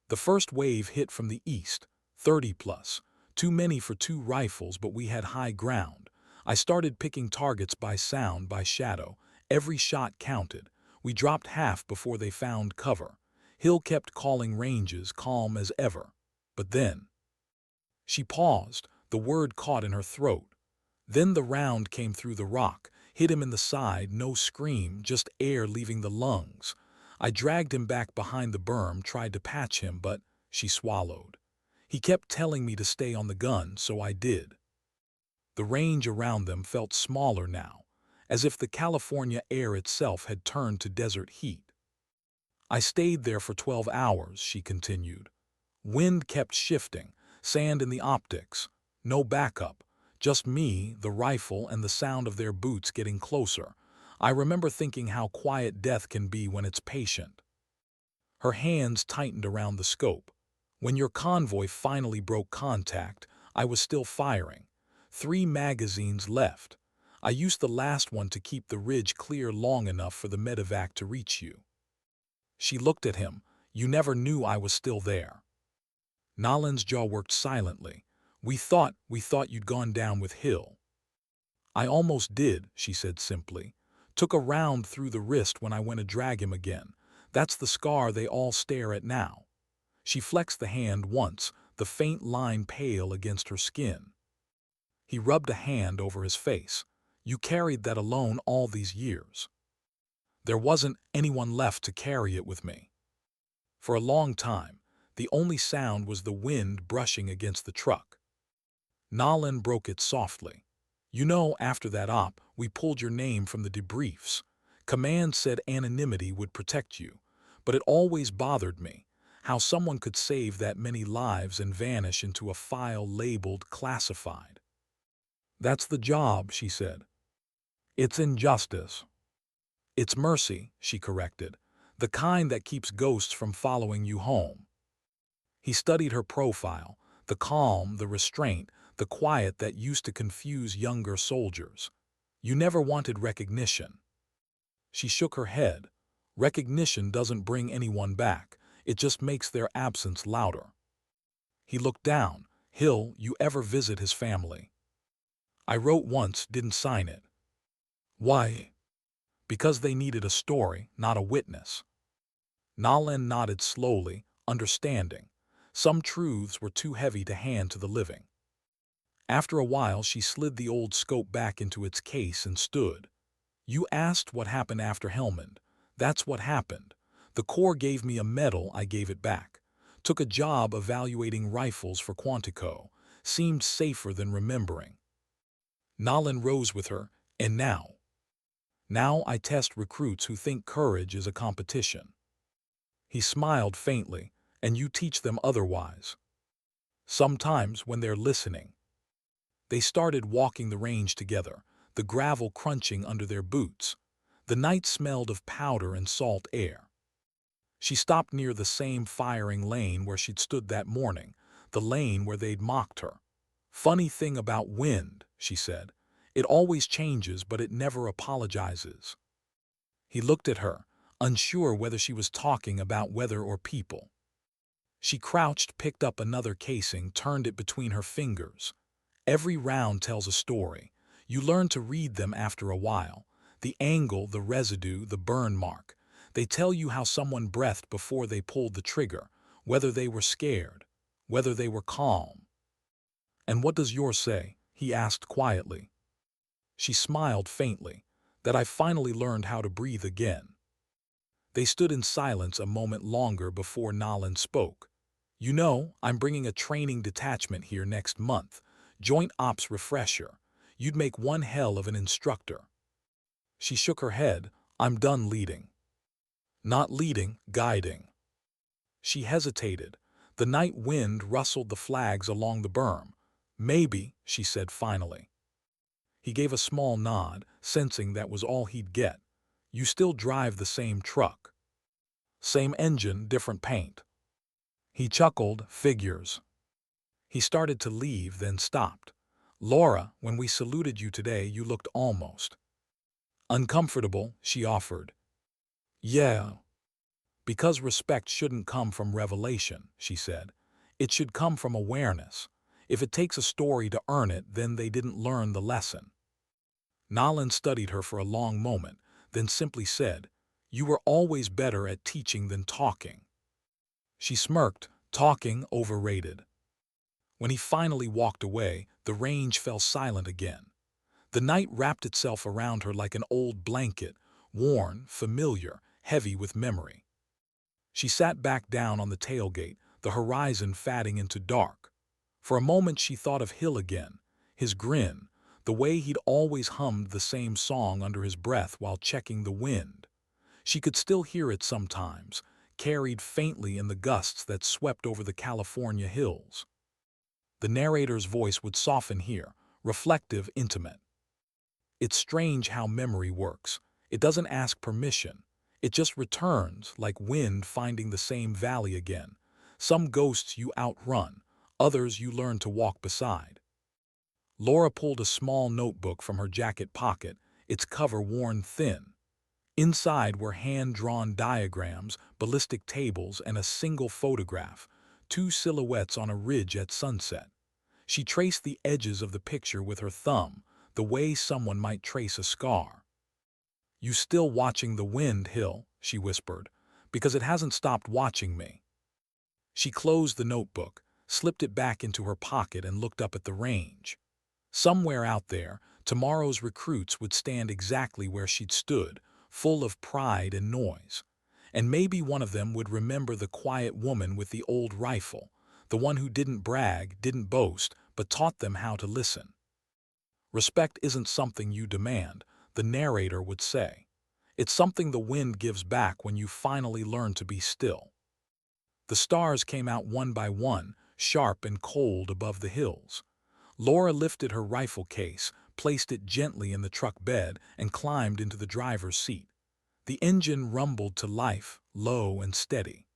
[SPEAKER 1] The first wave hit from the east, 30 plus. Too many for 2 rifles, but we had high ground. I started picking targets by sound, by shadow. Every shot counted. We dropped half before they found cover. Hill kept calling ranges, calm as ever. But then... She paused, the word caught in her throat. Then the round came through the rock, hit him in the side, no scream, just air leaving the lungs. I dragged him back behind the berm, tried to patch him, but she swallowed. He kept telling me to stay on the gun, so I did. The range around them felt smaller now, as if the California air itself had turned to desert heat. I stayed there for 12 hours, she continued. Wind kept shifting, sand in the optics, no backup, just me, the rifle, and the sound of their boots getting closer. I remember thinking how quiet death can be when it's patient. Her hands tightened around the scope. When your convoy finally broke contact, I was still firing. 3 magazines left. I used the last one to keep the ridge clear long enough for the medevac to reach you. She looked at him. You never knew I was still there. Nolan's jaw worked silently. We thought you'd gone down with Hill. I almost did, she said simply. Took a round through the wrist when I went to drag him again. That's the scar they all stare at now. She flexed the hand once, the faint line pale against her skin. He rubbed a hand over his face. You carried that alone all these years. There wasn't anyone left to carry it with me. For a long time, the only sound was the wind brushing against the truck. Nolan broke it softly. You know, after that op, we pulled your name from the debriefs. Command said anonymity would protect you, but it always bothered me, how someone could save that many lives and vanish into a file labeled classified. That's the job, she said. It's injustice. It's mercy, she corrected, the kind that keeps ghosts from following you home. He studied her profile, the calm, the restraint, the quiet that used to confuse younger soldiers. You never wanted recognition. She shook her head. Recognition doesn't bring anyone back. It just makes their absence louder. He looked down. Hill, you ever visit his family? I wrote once, didn't sign it. Why? Because they needed a story, not a witness. Nolan nodded slowly, understanding. Some truths were too heavy to hand to the living. After a while, she slid the old scope back into its case and stood. You asked what happened after Helmand. That's what happened. The Corps gave me a medal, I gave it back. Took a job evaluating rifles for Quantico. Seemed safer than remembering. Nolan rose with her, and now? Now I test recruits who think courage is a competition. He smiled faintly, and you teach them otherwise. Sometimes when they're listening. They started walking the range together, the gravel crunching under their boots. The night smelled of powder and salt air. She stopped near the same firing lane where she'd stood that morning, the lane where they'd mocked her. Funny thing about wind, she said. It always changes, but it never apologizes. He looked at her, unsure whether she was talking about weather or people. She crouched, picked up another casing, turned it between her fingers. Every round tells a story. You learn to read them after a while. The angle, the residue, the burn mark. They tell you how someone breathed before they pulled the trigger, whether they were scared, whether they were calm. And what does yours say? He asked quietly. She smiled faintly, that I finally learned how to breathe again. They stood in silence a moment longer before Nolan spoke. You know, I'm bringing a training detachment here next month. Joint Ops refresher. You'd make one hell of an instructor. She shook her head. I'm done leading. Not leading, guiding. She hesitated. The night wind rustled the flags along the berm. Maybe, she said finally. He gave a small nod, sensing that was all he'd get. You still drive the same truck. Same engine, different paint. He chuckled, figures. He started to leave, then stopped. Laura, when we saluted you today, you looked almost uncomfortable, she offered. Yeah. Because respect shouldn't come from revelation, she said. It should come from awareness. If it takes a story to earn it, then they didn't learn the lesson. Nolan studied her for a long moment, then simply said, "You were always better at teaching than talking." She smirked, talking overrated. When he finally walked away, the range fell silent again. The night wrapped itself around her like an old blanket, worn, familiar, heavy with memory. She sat back down on the tailgate, the horizon fading into dark. For a moment she thought of Hill again, his grin, the way he'd always hummed the same song under his breath while checking the wind. She could still hear it sometimes, carried faintly in the gusts that swept over the California hills. The narrator's voice would soften here, reflective, intimate. It's strange how memory works. It doesn't ask permission. It just returns, like wind finding the same valley again. Some ghosts you outrun, others you learn to walk beside. Laura pulled a small notebook from her jacket pocket, its cover worn thin. Inside were hand-drawn diagrams, ballistic tables, and a single photograph, two silhouettes on a ridge at sunset. She traced the edges of the picture with her thumb, the way someone might trace a scar. "You still watching the wind, Hill?" she whispered, "because it hasn't stopped watching me." She closed the notebook, slipped it back into her pocket, and looked up at the range. Somewhere out there, tomorrow's recruits would stand exactly where she'd stood, full of pride and noise. And maybe one of them would remember the quiet woman with the old rifle, the one who didn't brag, didn't boast, but taught them how to listen. Respect isn't something you demand, the narrator would say. It's something the wind gives back when you finally learn to be still. The stars came out one by one, sharp and cold above the hills. Laura lifted her rifle case, placed it gently in the truck bed, and climbed into the driver's seat. The engine rumbled to life, low and steady.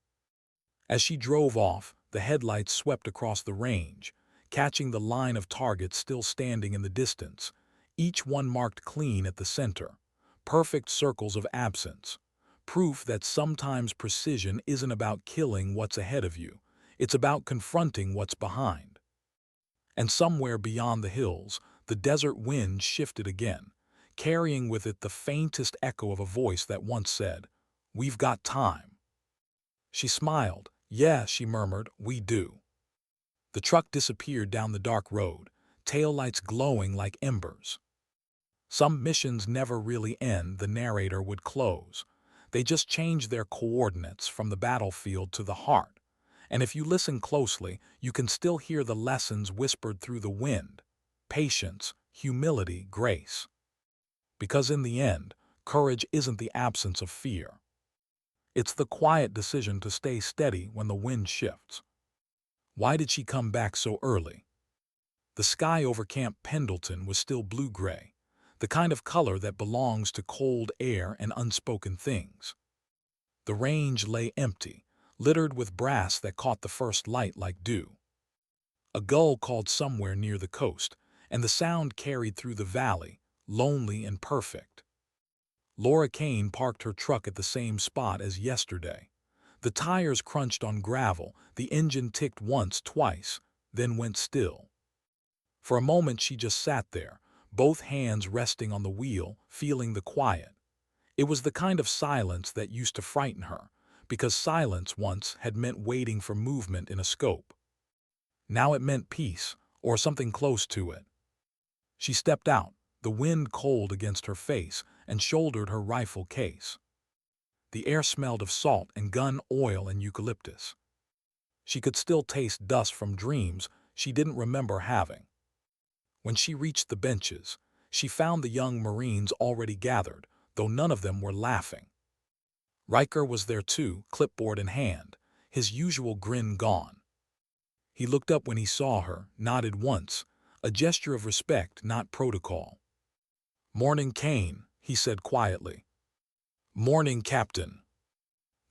[SPEAKER 1] As she drove off, the headlights swept across the range, catching the line of targets still standing in the distance, each one marked clean at the center, perfect circles of absence, proof that sometimes precision isn't about killing what's ahead of you, it's about confronting what's behind. And somewhere beyond the hills, the desert wind shifted again, carrying with it the faintest echo of a voice that once said, "We've got time." She smiled. "Yeah," she murmured, "we do." The truck disappeared down the dark road, taillights glowing like embers. Some missions never really end, the narrator would close. They just change their coordinates from the battlefield to the heart. And if you listen closely, you can still hear the lessons whispered through the wind. Patience, humility, grace. Because in the end, courage isn't the absence of fear. It's the quiet decision to stay steady when the wind shifts. Why did she come back so early? The sky over Camp Pendleton was still blue-gray, the kind of color that belongs to cold air and unspoken things. The range lay empty, littered with brass that caught the first light like dew. A gull called somewhere near the coast, and the sound carried through the valley, lonely and perfect. Laura Kane parked her truck at the same spot as yesterday. The tires crunched on gravel, the engine ticked once, twice, then went still. For a moment she just sat there, both hands resting on the wheel, feeling the quiet. It was the kind of silence that used to frighten her, because silence once had meant waiting for movement in a scope. Now it meant peace, or something close to it. She stepped out, the wind cold against her face, and shouldered her rifle case. The air smelled of salt and gun oil and eucalyptus. She could still taste dust from dreams she didn't remember having. When she reached the benches, she found the young Marines already gathered, though none of them were laughing. Riker was there too, clipboard in hand, his usual grin gone. He looked up when he saw her, nodded once, a gesture of respect, not protocol. "Morning, Kane," he said quietly. "Morning, Captain."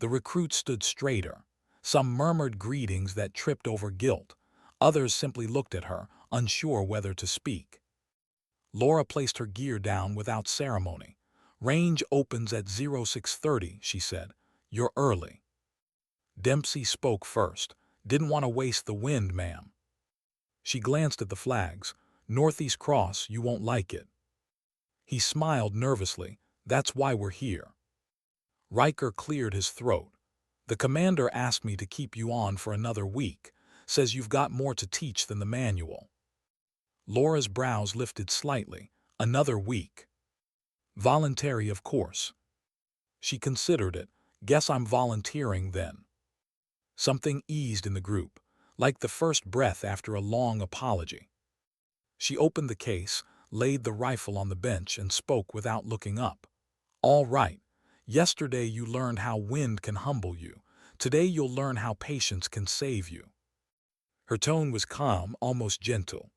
[SPEAKER 1] The recruits stood straighter. Some murmured greetings that tripped over guilt. Others simply looked at her, unsure whether to speak. Laura placed her gear down without ceremony. "Range opens at 0630, she said. "You're early." Dempsey spoke first. "Didn't want to waste the wind, ma'am." She glanced at the flags. "Northeast Cross, you won't like it." He smiled nervously. "That's why we're here." Riker cleared his throat. "The commander asked me to keep you on for another week. Says you've got more to teach than the manual." Laura's brows lifted slightly. "Another week." "Voluntary, of course." She considered it. "Guess I'm volunteering then." Something eased in the group, like the first breath after a long apology. She opened the case, laid the rifle on the bench, and spoke without looking up. "All right. Yesterday you learned how wind can humble you. Today you'll learn how patience can save you." Her tone was calm, almost gentle.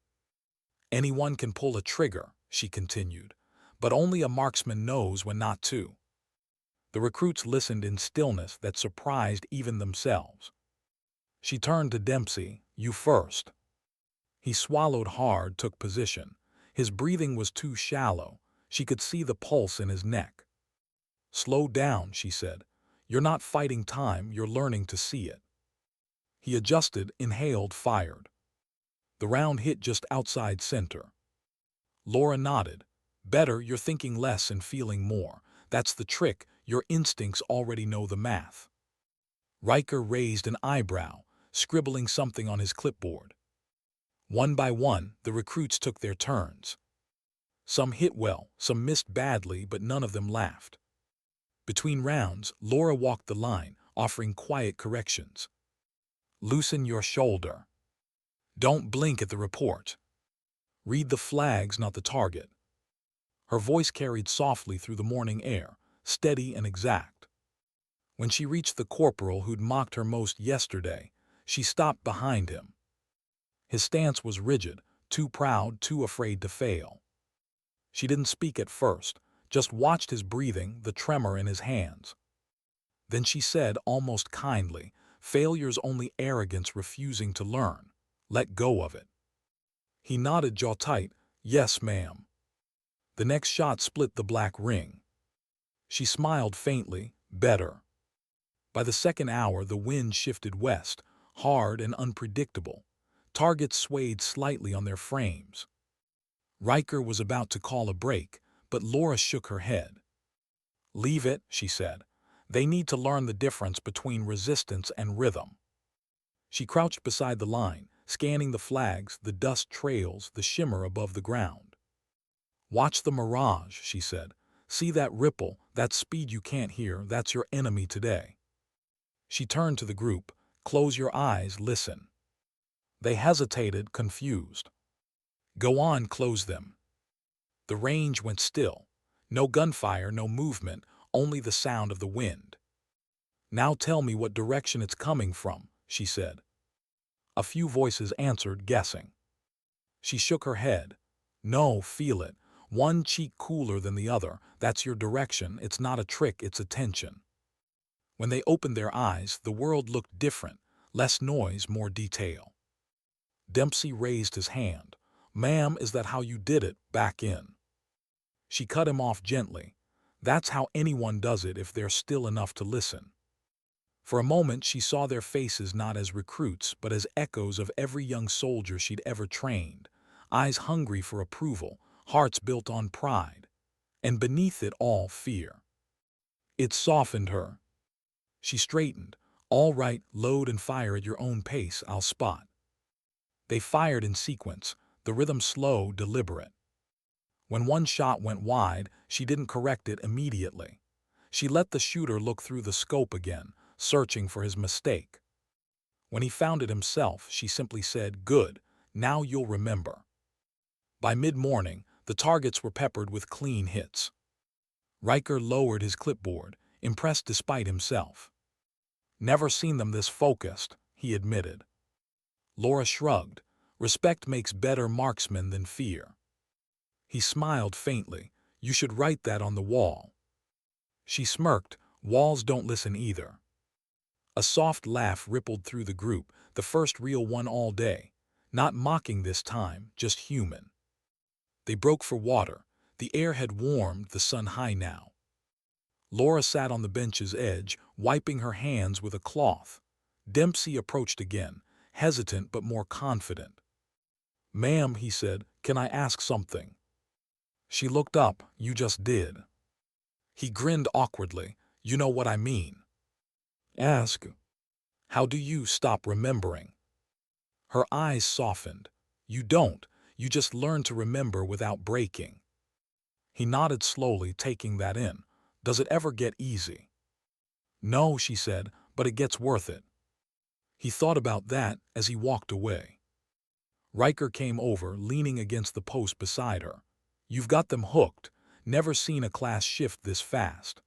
[SPEAKER 1] "Anyone can pull a trigger," she continued, "but only a marksman knows when not to." The recruits listened in stillness that surprised even themselves. She turned to Dempsey. "You first." He swallowed hard, took position. His breathing was too shallow. She could see the pulse in his neck. "Slow down," she said. "You're not fighting time, you're learning to see it." He adjusted, inhaled, fired. The round hit just outside center. Laura nodded. "Better, you're thinking less and feeling more. That's the trick, your instincts already know the math." Riker raised an eyebrow, scribbling something on his clipboard. One by one, the recruits took their turns. Some hit well, some missed badly, but none of them laughed. Between rounds, Laura walked the line, offering quiet corrections. "Loosen your shoulder. Don't blink at the report. Read the flags, not the target." Her voice carried softly through the morning air, steady and exact. When she reached the corporal who'd mocked her most yesterday, she stopped behind him. His stance was rigid, too proud, too afraid to fail. She didn't speak at first, just watched his breathing, the tremor in his hands. Then she said, almost kindly, "Failure's only arrogance refusing to learn. Let go of it." He nodded, jaw tight. "Yes, ma'am." The next shot split the black ring. She smiled faintly. "Better." By the second hour, the wind shifted west, hard and unpredictable. Targets swayed slightly on their frames. Riker was about to call a break, but Laura shook her head. "Leave it," she said. "They need to learn the difference between resistance and rhythm." She crouched beside the line, scanning the flags, the dust trails, the shimmer above the ground. "Watch the mirage," she said. "See that ripple, that speed you can't hear, that's your enemy today." She turned to the group. "Close your eyes, listen." They hesitated, confused. "Go on, close them." The range went still. No gunfire, no movement, only the sound of the wind. "Now tell me what direction it's coming from," she said. A few voices answered, guessing. She shook her head. "No, feel it. One cheek cooler than the other. That's your direction. It's not a trick, it's attention." When they opened their eyes, the world looked different. Less noise, more detail. Dempsey raised his hand. "Ma'am, is that how you did it? Back in." She cut him off gently. "That's how anyone does it if they're still enough to listen." For a moment she saw their faces not as recruits, but as echoes of every young soldier she'd ever trained. Eyes hungry for approval, hearts built on pride, and beneath it all, fear. It softened her. She straightened. "All right, load and fire at your own pace, I'll spot." They fired in sequence, the rhythm slow, deliberate. When one shot went wide, she didn't correct it immediately. She let the shooter look through the scope again, searching for his mistake. When he found it himself, she simply said, "Good, now you'll remember." By mid-morning, the targets were peppered with clean hits. Riker lowered his clipboard, impressed despite himself. "Never seen them this focused," he admitted. Laura shrugged. "Respect makes better marksmen than fear." He smiled faintly. "You should write that on the wall." She smirked. "Walls don't listen either." A soft laugh rippled through the group, the first real one all day. Not mocking this time, just human. They broke for water. The air had warmed, the sun high now. Laura sat on the bench's edge, wiping her hands with a cloth. Dempsey approached again, hesitant but more confident. "Ma'am," he said, "can I ask something?" She looked up. "You just did." He grinned awkwardly. "You know what I mean." "Ask." "How do you stop remembering?" Her eyes softened. "You don't. You just learn to remember without breaking." He nodded slowly, taking that in. "Does it ever get easy?" "No," she said, "but it gets worth it." He thought about that as he walked away. Riker came over, leaning against the post beside her. "You've got them hooked. Never seen a class shift this fast."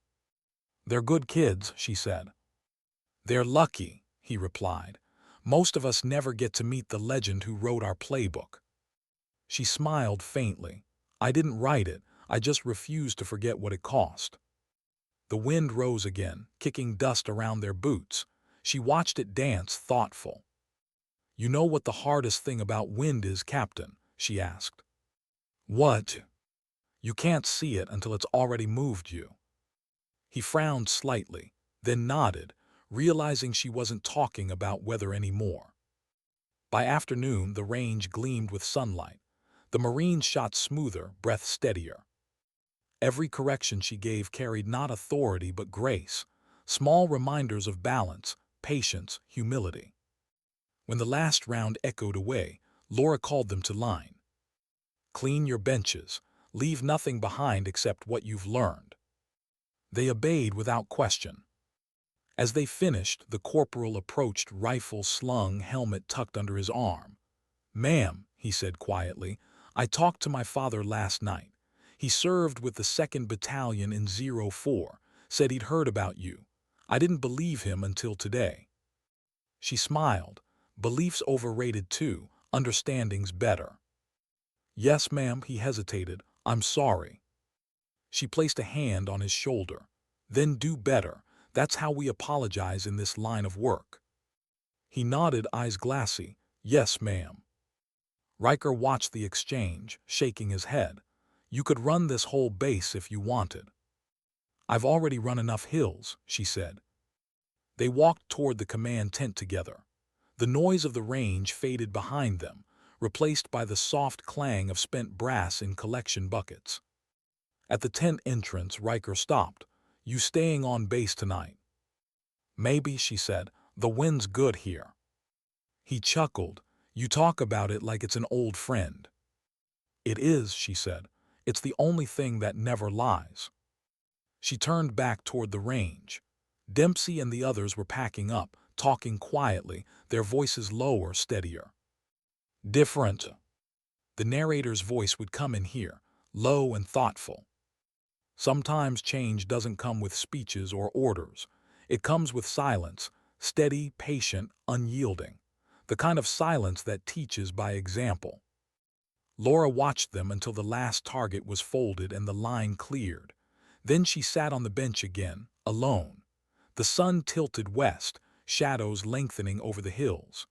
[SPEAKER 1] "They're good kids," she said. "They're lucky," he replied. "Most of us never get to meet the legend who wrote our playbook." She smiled faintly. "I didn't write it. I just refused to forget what it cost." The wind rose again, kicking dust around their boots. She watched it dance, thoughtful. "You know what the hardest thing about wind is, Captain?" she asked. "What?" "You can't see it until it's already moved you." He frowned slightly, then nodded, realizing she wasn't talking about weather anymore. By afternoon, the range gleamed with sunlight. The Marines shot smoother, breath steadier. Every correction she gave carried not authority but grace, small reminders of balance, patience, humility. When the last round echoed away, Laura called them to line. "Clean your benches. Leave nothing behind except what you've learned." They obeyed without question. As they finished, the corporal approached, rifle slung, helmet tucked under his arm. "Ma'am," he said quietly, "I talked to my father last night. He served with the 2nd Battalion in 04, said he'd heard about you. I didn't believe him until today." She smiled. "Belief's overrated too, understanding's better." "Yes, ma'am," he hesitated. "I'm sorry." She placed a hand on his shoulder. "Then do better. That's how we apologize in this line of work." He nodded, eyes glassy. "Yes, ma'am." Riker watched the exchange, shaking his head. "You could run this whole base if you wanted." "I've already run enough hills," she said. They walked toward the command tent together. The noise of the range faded behind them, replaced by the soft clang of spent brass in collection buckets. At the tent entrance, Riker stopped. "You staying on base tonight?" "Maybe," she said. "The wind's good here." He chuckled. "You talk about it like it's an old friend." "It is," she said. "It's the only thing that never lies." She turned back toward the range. Dempsey and the others were packing up, talking quietly, their voices lower, steadier. "Different." The narrator's voice would come in here, low and thoughtful. "Sometimes change doesn't come with speeches or orders. It comes with silence, steady, patient, unyielding. The kind of silence that teaches by example." Laura watched them until the last target was folded and the line cleared. Then she sat on the bench again, alone. The sun tilted west, shadows lengthening over the hills.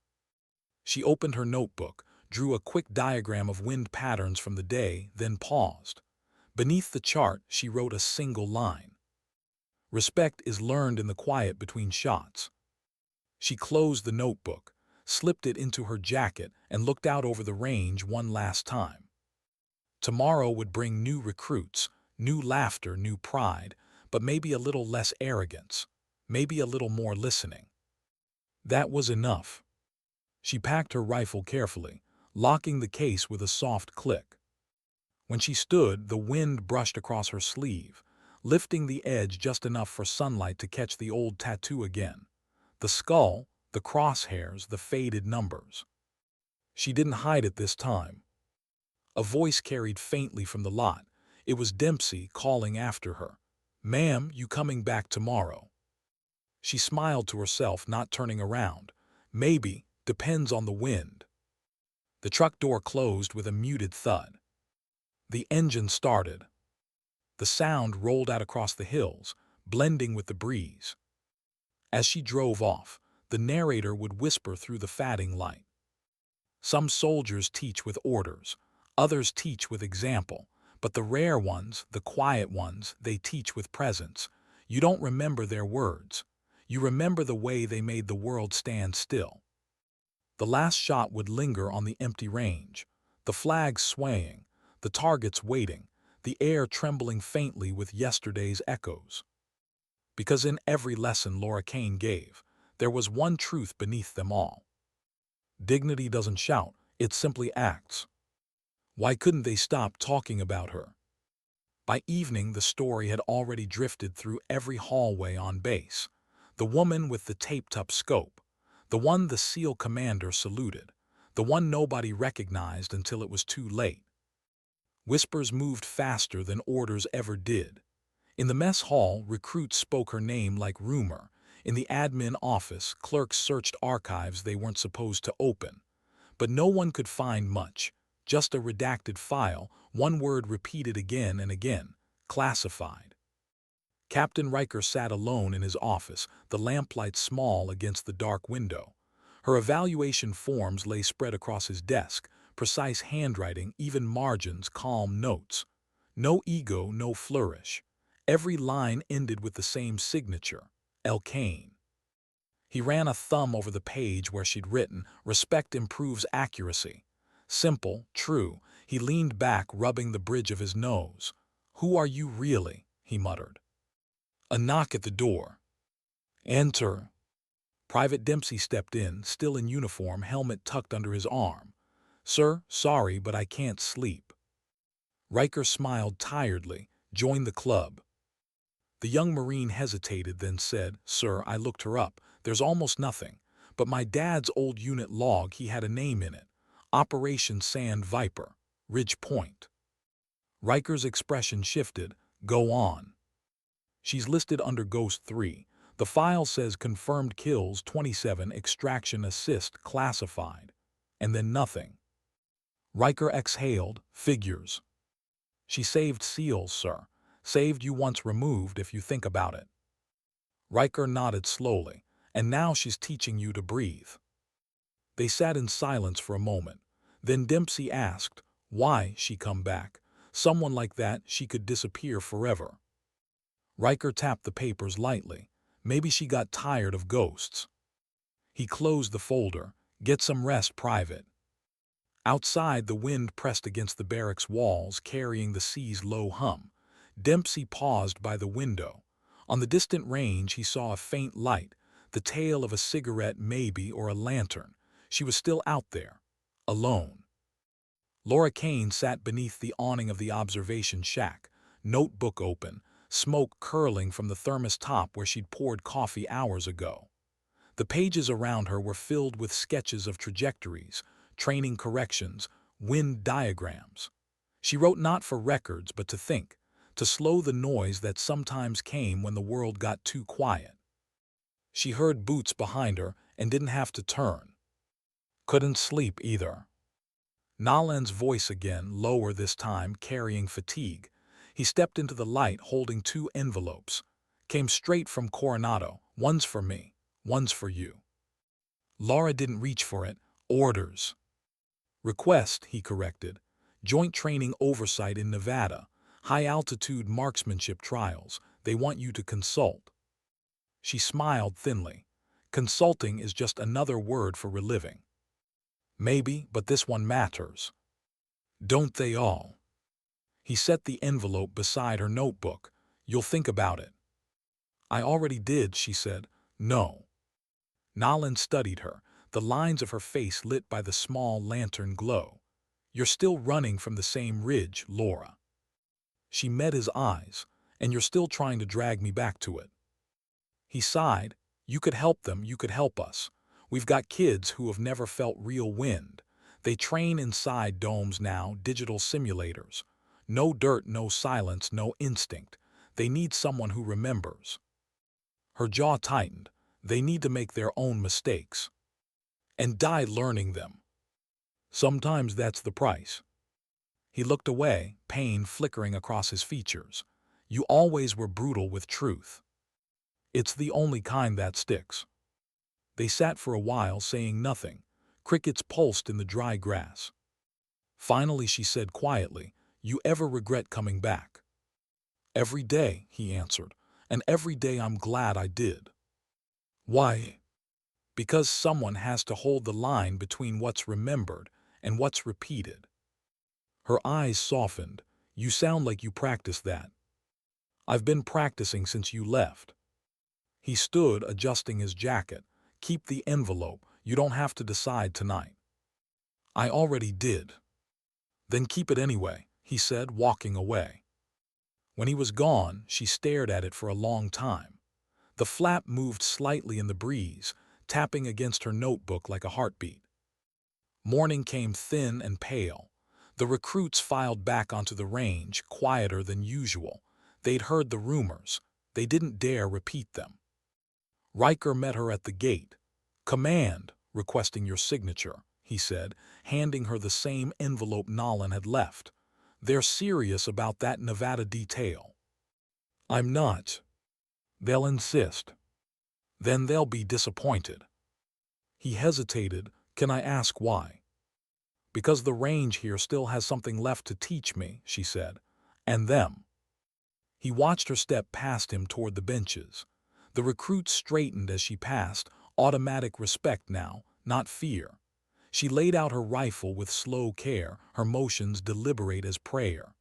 [SPEAKER 1] She opened her notebook, drew a quick diagram of wind patterns from the day, then paused. Beneath the chart, she wrote a single line. "Respect is learned in the quiet between shots." She closed the notebook, slipped it into her jacket, and looked out over the range one last time. Tomorrow would bring new recruits, new laughter, new pride, but maybe a little less arrogance, maybe a little more listening. That was enough. She packed her rifle carefully, locking the case with a soft click. When she stood, the wind brushed across her sleeve, lifting the edge just enough for sunlight to catch the old tattoo again. The skull, the crosshairs, the faded numbers. She didn't hide it this time. A voice carried faintly from the lot. It was Dempsey calling after her. "Ma'am, you coming back tomorrow?" She smiled to herself, not turning around. "Maybe, depends on the wind." The truck door closed with a muted thud. The engine started. The sound rolled out across the hills, blending with the breeze. As she drove off, the narrator would whisper through the fading light. Some soldiers teach with orders, others teach with example, but the rare ones, the quiet ones, they teach with presence. You don't remember their words. You remember the way they made the world stand still. The last shot would linger on the empty range, the flags swaying, the targets waiting, the air trembling faintly with yesterday's echoes. Because in every lesson Laura Kane gave, there was one truth beneath them all. Dignity doesn't shout, it simply acts. Why couldn't they stop talking about her? By evening, the story had already drifted through every hallway on base. The woman with the taped-up scope, the one the SEAL commander saluted, the one nobody recognized until it was too late. Whispers moved faster than orders ever did. In the mess hall, recruits spoke her name like rumor. In the admin office, clerks searched archives they weren't supposed to open. But no one could find much, just a redacted file, one word repeated again and again: classified. Captain Riker sat alone in his office, the lamplight small against the dark window. Her evaluation forms lay spread across his desk, precise handwriting, even margins, calm notes. No ego, no flourish. Every line ended with the same signature: L. Kane. He ran a thumb over the page where she'd written, "Respect improves accuracy." Simple, true. He leaned back, rubbing the bridge of his nose. "Who are you really?" he muttered. A knock at the door. "Enter." Private Dempsey stepped in, still in uniform, helmet tucked under his arm. "Sir, sorry, but I can't sleep." Riker smiled tiredly. "Join the club." The young Marine hesitated, then said, "Sir, I looked her up. There's almost nothing. But my dad's old unit log, he had a name in it. Operation Sand Viper, Ridge Point." Riker's expression shifted. "Go on." "She's listed under Ghost 3. The file says confirmed kills 27, extraction assist classified." And then nothing. Riker exhaled. "Figures." "She saved SEALs, sir. Saved you once removed, if you think about it." Riker nodded slowly. "And now she's teaching you to breathe." They sat in silence for a moment. Then Dempsey asked, "Why she come back? Someone like that, she could disappear forever." Riker tapped the papers lightly. "Maybe she got tired of ghosts." He closed the folder. "Get some rest, Private." Outside, the wind pressed against the barracks walls, carrying the sea's low hum. Dempsey paused by the window. On the distant range, he saw a faint light, the tail of a cigarette maybe, or a lantern. She was still out there, alone. Laura Kane sat beneath the awning of the observation shack, notebook open, smoke curling from the thermos top where she'd poured coffee hours ago. The pages around her were filled with sketches of trajectories, training corrections, wind diagrams. She wrote not for records, but to think, to slow the noise that sometimes came when the world got too quiet. She heard boots behind her and didn't have to turn. Couldn't sleep either. Nolan's voice again, lower this time, carrying fatigue. He stepped into the light holding 2 envelopes. Came straight from Coronado. "One's for me, one's for you." Laura didn't reach for it. "Orders." "Request," he corrected. "Joint training oversight in Nevada. High-altitude marksmanship trials. They want you to consult." She smiled thinly. "Consulting is just another word for reliving." "Maybe, but this one matters." "Don't they all?" He set the envelope beside her notebook. "You'll think about it." "I already did," she said. "No." Nolan studied her, the lines of her face lit by the small lantern glow. "You're still running from the same ridge, Laura." She met his eyes. "And you're still trying to drag me back to it." He sighed. "You could help them, you could help us. We've got kids who have never felt real wind. They train inside domes now, digital simulators. No dirt, no silence, no instinct. They need someone who remembers." Her jaw tightened. "They need to make their own mistakes. And die learning them. Sometimes that's the price." He looked away, pain flickering across his features. "You always were brutal with truth." It's the only kind that sticks." They sat for a while saying nothing. Crickets pulsed in the dry grass. Finally she said quietly, "You ever regret coming back?" "Every day," he answered, "and every day I'm glad I did." "Why?" "Because someone has to hold the line between what's remembered and what's repeated." Her eyes softened. "You sound like you practice that." "I've been practicing since you left." He stood, adjusting his jacket. "Keep the envelope. You don't have to decide tonight." "I already did." "Then keep it anyway," he said, walking away. When he was gone, she stared at it for a long time. The flap moved slightly in the breeze, tapping against her notebook like a heartbeat. Morning came thin and pale. The recruits filed back onto the range, quieter than usual. They'd heard the rumors. They didn't dare repeat them. Riker met her at the gate. "Command, requesting your signature," he said, handing her the same envelope Nolan had left. "They're serious about that Nevada detail." "I'm not." "They'll insist." "Then they'll be disappointed." He hesitated. "Can I ask why?" "Because the range here still has something left to teach me," she said. "And them." He watched her step past him toward the benches. The recruits straightened as she passed, automatic respect now, not fear. She laid out her rifle with slow care, her motions deliberate as prayer.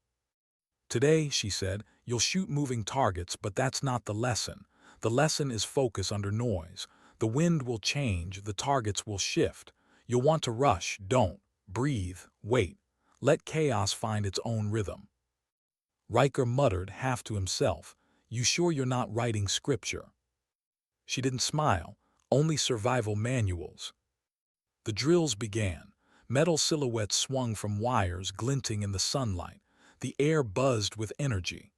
[SPEAKER 1] "Today," she said, "you'll shoot moving targets, but that's not the lesson. The lesson is focus under noise. The wind will change, the targets will shift. You'll want to rush, don't. Breathe, wait. Let chaos find its own rhythm." Riker muttered, half to himself, "You sure you're not writing scripture?" She didn't smile, only survival manuals. The drills began. Metal silhouettes swung from wires, glinting in the sunlight. The air buzzed with energy.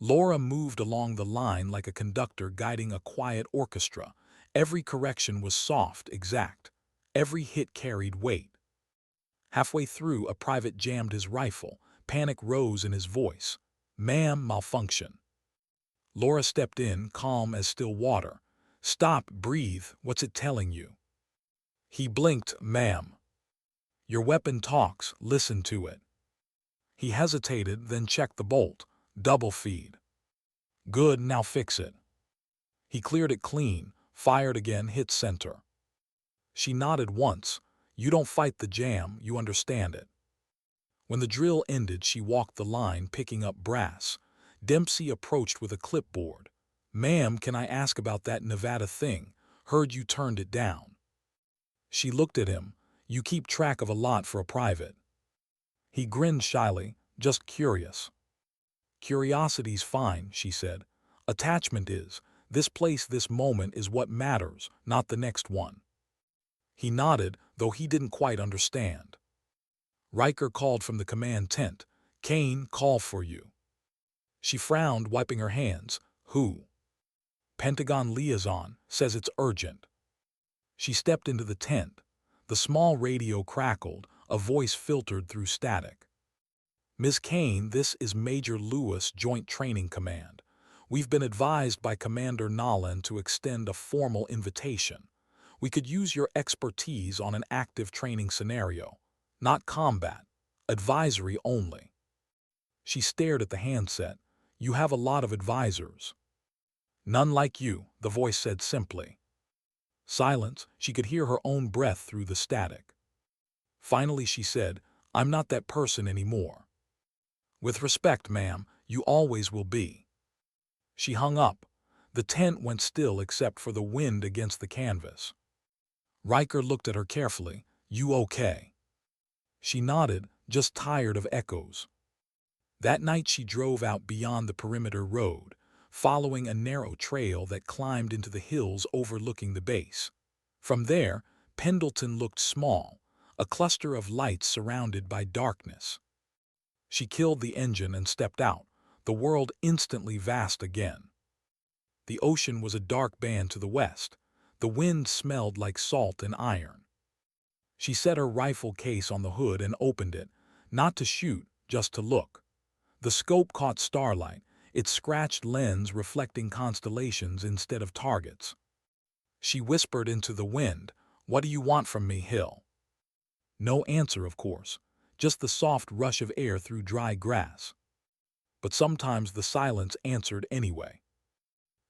[SPEAKER 1] Laura moved along the line like a conductor guiding a quiet orchestra. Every correction was soft, exact. Every hit carried weight. Halfway through, a private jammed his rifle. Panic rose in his voice. "Ma'am, malfunction." Laura stepped in, calm as still water. "Stop, breathe, what's it telling you?" He blinked. "Ma'am. Your weapon talks, listen to it." He hesitated, then checked the bolt. "Double feed." "Good, now fix it." He cleared it clean, fired again, hit center. She nodded once. "You don't fight the jam, you understand it." When the drill ended, she walked the line, picking up brass. Dempsey approached with a clipboard. "Ma'am, can I ask about that Nevada thing? Heard you turned it down." She looked at him. "You keep track of a lot for a private." He grinned shyly, "Just curious." "Curiosity's fine," she said. "Attachment is. This place, this moment is what matters, not the next one." He nodded, though he didn't quite understand. Riker called from the command tent. "Kane, call for you." She frowned, wiping her hands. "Who?" "Pentagon liaison, says it's urgent." She stepped into the tent. The small radio crackled, a voice filtered through static. "Ms. Kane, this is Major Lewis, Joint Training Command. We've been advised by Commander Nolan to extend a formal invitation. We could use your expertise on an active training scenario. Not combat. Advisory only." She stared at the handset. "You have a lot of advisors." "None like you," the voice said simply. Silence. She could hear her own breath through the static. Finally she said, "I'm not that person anymore." "With respect, ma'am, you always will be." She hung up. The tent went still except for the wind against the canvas. Riker looked at her carefully. "You okay?" She nodded, just tired of echoes. That night she drove out beyond the perimeter road, following a narrow trail that climbed into the hills overlooking the base. From there, Pendleton looked small, a cluster of lights surrounded by darkness. She killed the engine and stepped out, the world instantly vast again. The ocean was a dark band to the west. The wind smelled like salt and iron. She set her rifle case on the hood and opened it, not to shoot, just to look. The scope caught starlight. its scratched lens reflecting constellations instead of targets. She whispered into the wind, "What do you want from me, Hill?" No answer, of course, just the soft rush of air through dry grass. But sometimes the silence answered anyway.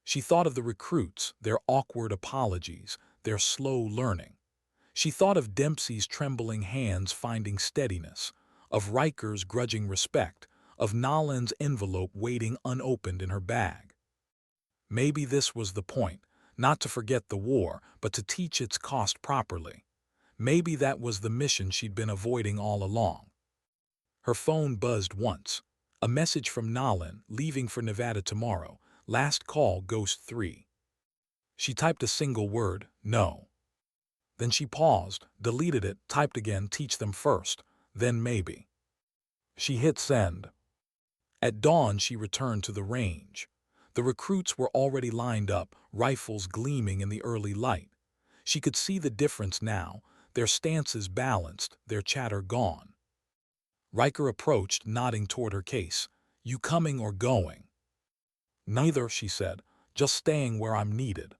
[SPEAKER 1] She thought of the recruits, their awkward apologies, their slow learning. She thought of Dempsey's trembling hands finding steadiness, of Riker's grudging respect, of Nolan's envelope waiting unopened in her bag. Maybe this was the point, not to forget the war, but to teach its cost properly. Maybe that was the mission she'd been avoiding all along. Her phone buzzed once. A message from Nolan, leaving for Nevada tomorrow. Last call, Ghost 3. She typed a single word, "No." Then she paused, deleted it, typed again, "Teach them first, then maybe." She hit send. At dawn she returned to the range. The recruits were already lined up, rifles gleaming in the early light. She could see the difference now, their stances balanced, their chatter gone. Riker approached, nodding toward her case. "You coming or going?" "Neither," she said, "just staying where I'm needed."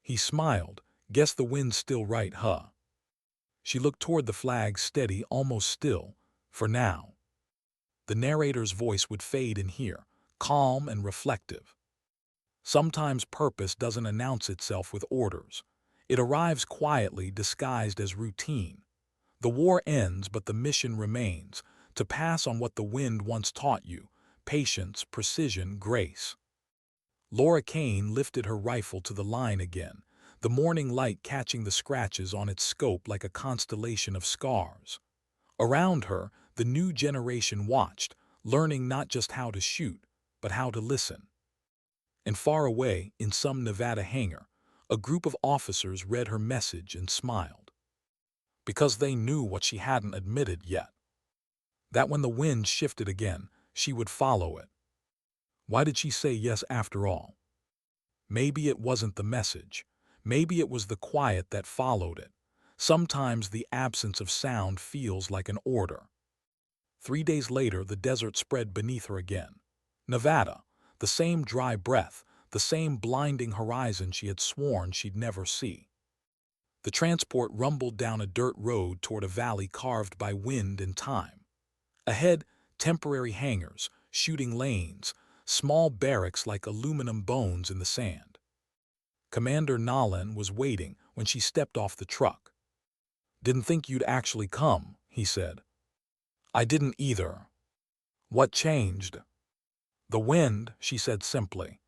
[SPEAKER 1] He smiled. "Guess the wind's still right, huh?" She looked toward the flag, steady, almost still, for now. The narrator's voice would fade in here, calm and reflective. Sometimes purpose doesn't announce itself with orders. It arrives quietly, disguised as routine. The war ends, but the mission remains, to pass on what the wind once taught you: patience, precision, grace. Laura Kane lifted her rifle to the line again, the morning light catching the scratches on its scope like a constellation of scars. Around her, the new generation watched, learning not just how to shoot, but how to listen. And far away, in some Nevada hangar, a group of officers read her message and smiled. Because they knew what she hadn't admitted yet. That when the wind shifted again, she would follow it. Why did she say yes after all? Maybe it wasn't the message. Maybe it was the quiet that followed it. Sometimes the absence of sound feels like an order. 3 days later, the desert spread beneath her again. Nevada, the same dry breath, the same blinding horizon she had sworn she'd never see. The transport rumbled down a dirt road toward a valley carved by wind and time. Ahead, temporary hangars, shooting lanes, small barracks like aluminum bones in the sand. Commander Nolan was waiting when she stepped off the truck. "Didn't think you'd actually come," he said. "I didn't either." "What changed?" "The wind," she said simply.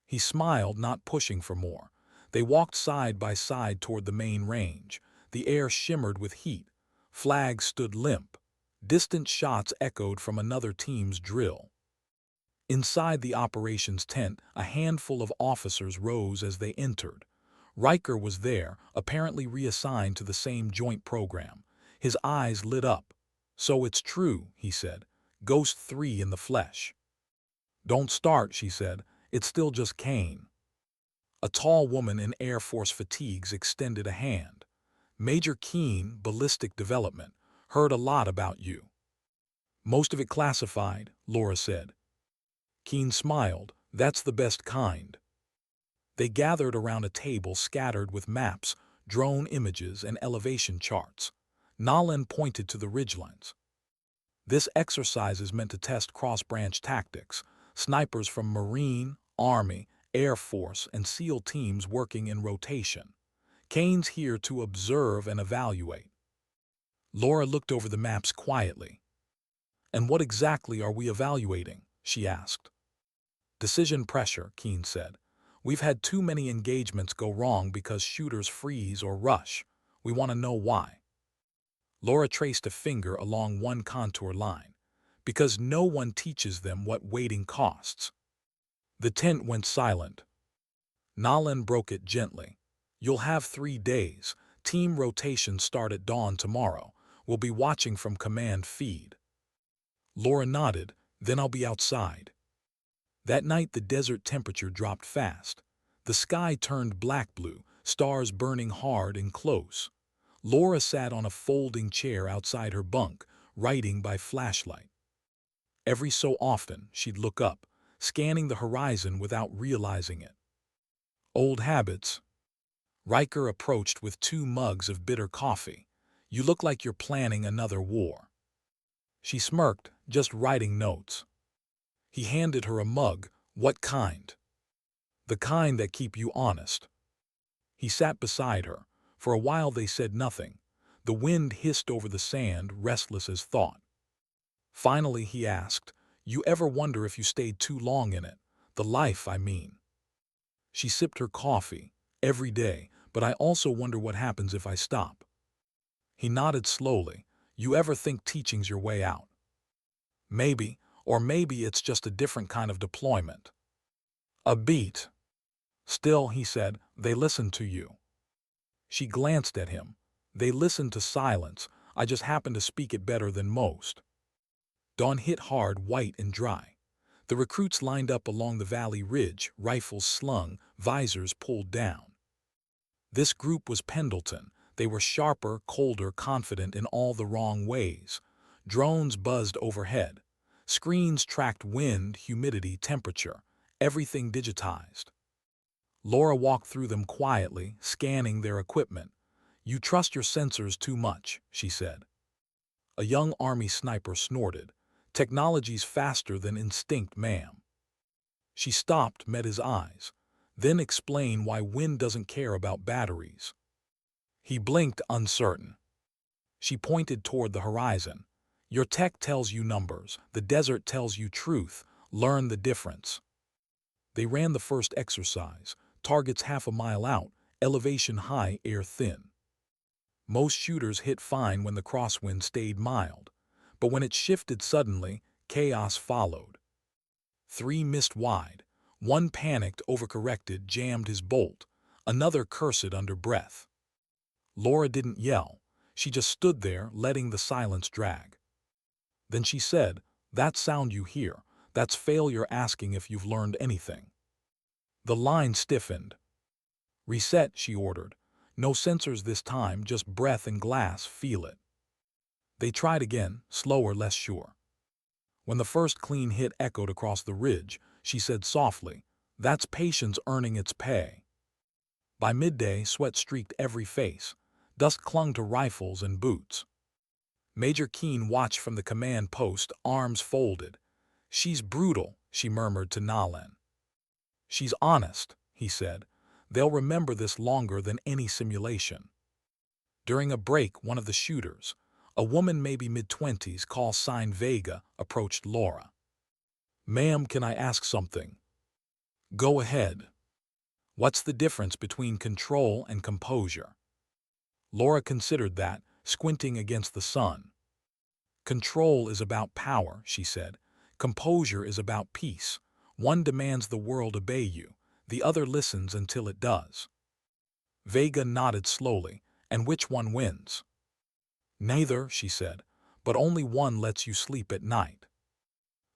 [SPEAKER 1] He smiled, not pushing for more. They walked side by side toward the main range. The air shimmered with heat. Flags stood limp. Distant shots echoed from another team's drill. Inside the operations tent, a handful of officers rose as they entered. Riker was there, apparently reassigned to the same joint program. His eyes lit up. "So it's true," he said. "Ghost 3 in the flesh." "Don't start," she said. "It's still just Kane." A tall woman in Air Force fatigues extended a hand. "Major Keene, Ballistic Development. Heard a lot about you." "Most of it classified," Laura said. Keene smiled. "That's the best kind." They gathered around a table scattered with maps, drone images, and elevation charts. Nolan pointed to the ridgelines. "This exercise is meant to test cross-branch tactics, snipers from Marine, Army, Air Force, and SEAL teams working in rotation. Kane's here to observe and evaluate." Laura looked over the maps quietly. "And what exactly are we evaluating?" she asked. "Decision pressure," Keene said. "We've had too many engagements go wrong because shooters freeze or rush. We want to know why." Laura traced a finger along one contour line. "Because no one teaches them what waiting costs." The tent went silent. Nolan broke it gently. "You'll have 3 days. Team rotations start at dawn tomorrow. We'll be watching from command feed." Laura nodded. "Then I'll be outside." That night the desert temperature dropped fast. The sky turned black-blue, stars burning hard and close. Laura sat on a folding chair outside her bunk, writing by flashlight. Every so often she'd look up, scanning the horizon without realizing it. Old habits. Riker approached with 2 mugs of bitter coffee. You look like you're planning another war. She smirked, just writing notes. He handed her a mug. What kind? The kind that keep you honest. He sat beside her. For a while they said nothing. The wind hissed over the sand, restless as thought. Finally he asked, You ever wonder if you stayed too long in it? The life, I mean. She sipped her coffee. Every day, but I also wonder what happens if I stop. He nodded slowly. You ever think teaching's your way out? Maybe, or maybe it's just a different kind of deployment. A beat. Still, he said, they listen to you. She glanced at him. They listen to silence. I just happen to speak it better than most. Dawn hit hard, white and dry. The recruits lined up along the valley ridge, rifles slung, visors pulled down. This group was Pendleton. They were sharper, colder, confident in all the wrong ways. Drones buzzed overhead. Screens tracked wind, humidity, temperature. Everything digitized. Laura walked through them quietly, scanning their equipment. You trust your sensors too much, she said. A young army sniper snorted. Technology's faster than instinct, ma'am. She stopped, met his eyes. Then explained why wind doesn't care about batteries. He blinked, uncertain. She pointed toward the horizon. Your tech tells you numbers. The desert tells you truth. Learn the difference. They ran the first exercise. Targets half a mile out. Elevation high, air thin. Most shooters hit fine when the crosswind stayed mild. But when it shifted suddenly, chaos followed. 3 missed wide. 1 panicked, overcorrected, jammed his bolt. Another cursed under breath. Laura didn't yell. She just stood there, letting the silence drag. Then she said, That sound you hear, that's failure asking if you've learned anything. The line stiffened. Reset, she ordered. No sensors this time, just breath and glass, feel it. They tried again, slower, less sure. When the first clean hit echoed across the ridge, she said softly, That's patience earning its pay. By midday, sweat streaked every face. Dust clung to rifles and boots. Major Keene watched from the command post, arms folded. She's brutal, she murmured to Nalen. She's honest, he said. They'll remember this longer than any simulation. During a break, one of the shooters, a woman maybe mid-20s, call sign Vega, approached Laura. Ma'am, can I ask something? Go ahead. What's the difference between control and composure? Laura considered that, squinting against the sun. Control is about power, she said. Composure is about peace. One demands the world obey you. The other listens until it does. Vega nodded slowly. And which one wins? Neither, she said, but only one lets you sleep at night.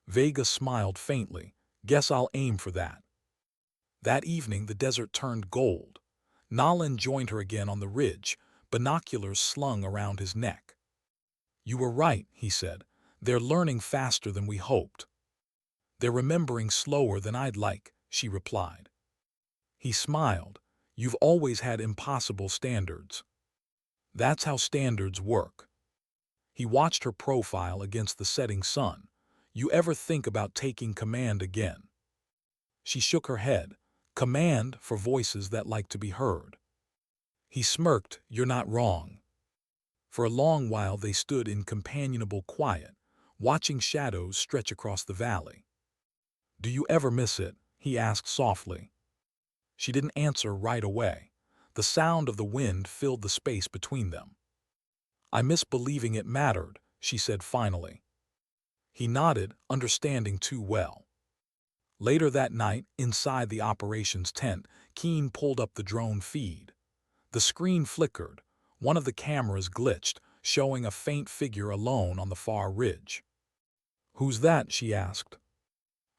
[SPEAKER 1] Vega smiled faintly. Guess I'll aim for that. That evening the desert turned gold. Nalen joined her again on the ridge, binoculars slung around his neck. You were right, he said. They're learning faster than we hoped. They're remembering slower than I'd like, she replied. He smiled. You've always had impossible standards. That's how standards work. He watched her profile against the setting sun. You ever think about taking command again? She shook her head. Command for voices that like to be heard. He smirked. You're not wrong. For a long while they stood in companionable quiet, watching shadows stretch across the valley. Do you ever miss it? He asked softly. She didn't answer right away. The sound of the wind filled the space between them. I miss believing it mattered, she said finally. He nodded, understanding too well. Later that night, inside the operations tent, Keene pulled up the drone feed. The screen flickered. One of the cameras glitched, showing a faint figure alone on the far ridge. Who's that? She asked.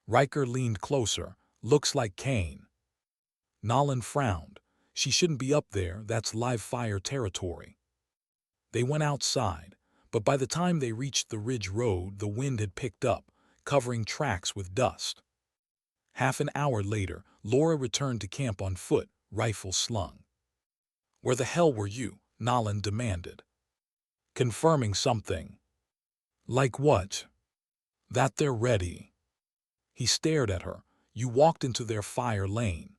[SPEAKER 1] Riker leaned closer. Looks like Kane. Nalen frowned. She shouldn't be up there, that's live fire territory. They went outside, but by the time they reached the ridge road, the wind had picked up, covering tracks with dust. Half an hour later, Laura returned to camp on foot, rifle slung. "Where the hell were you?" Nolan demanded. "Confirming something." "Like what?" "That they're ready." He stared at her. "You walked into their fire lane.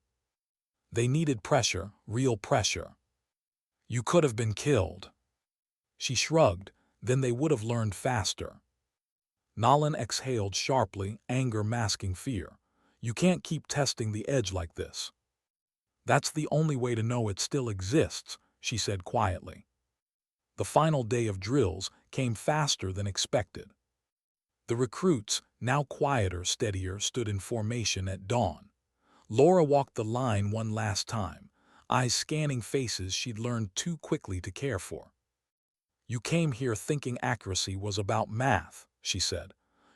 [SPEAKER 1] They needed pressure, real pressure. You could have been killed." She shrugged. "Then they would have learned faster." Nolan exhaled sharply, anger masking fear. "You can't keep testing the edge like this." "That's the only way to know it still exists," she said quietly. The final day of drills came faster than expected. The recruits, now quieter, steadier, stood in formation at dawn. Laura walked the line one last time, eyes scanning faces she'd learned too quickly to care for. "You came here thinking accuracy was about math," she said.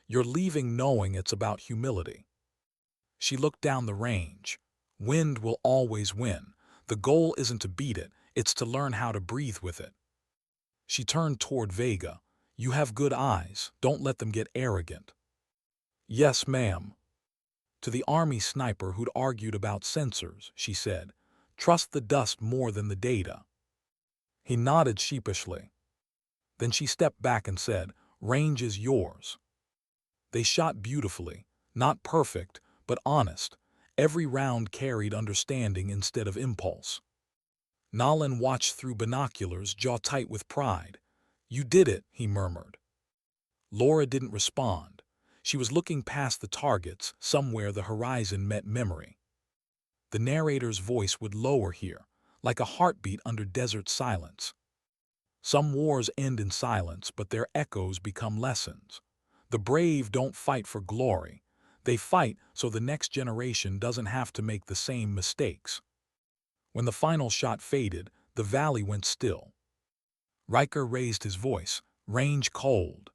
[SPEAKER 1] "You're leaving knowing it's about humility." She looked down the range. "Wind will always win. The goal isn't to beat it, it's to learn how to breathe with it." She turned toward Vega. "You have good eyes, don't let them get arrogant." "Yes, ma'am." To the army sniper who'd argued about sensors, she said, "Trust the dust more than the data." He nodded sheepishly. Then she stepped back and said, "Range is yours." They shot beautifully, not perfect, but honest. Every round carried understanding instead of impulse. Nolan watched through binoculars, jaw tight with pride. "You did it," he murmured. Laura didn't respond. She was looking past the targets, somewhere the horizon met memory. The narrator's voice would lower here, like a heartbeat under desert silence. "Some wars end in silence, but their echoes become lessons. The brave don't fight for glory. They fight so the next generation doesn't have to make the same mistakes." When the final shot faded, the valley went still. Riker raised his voice, "Range cold."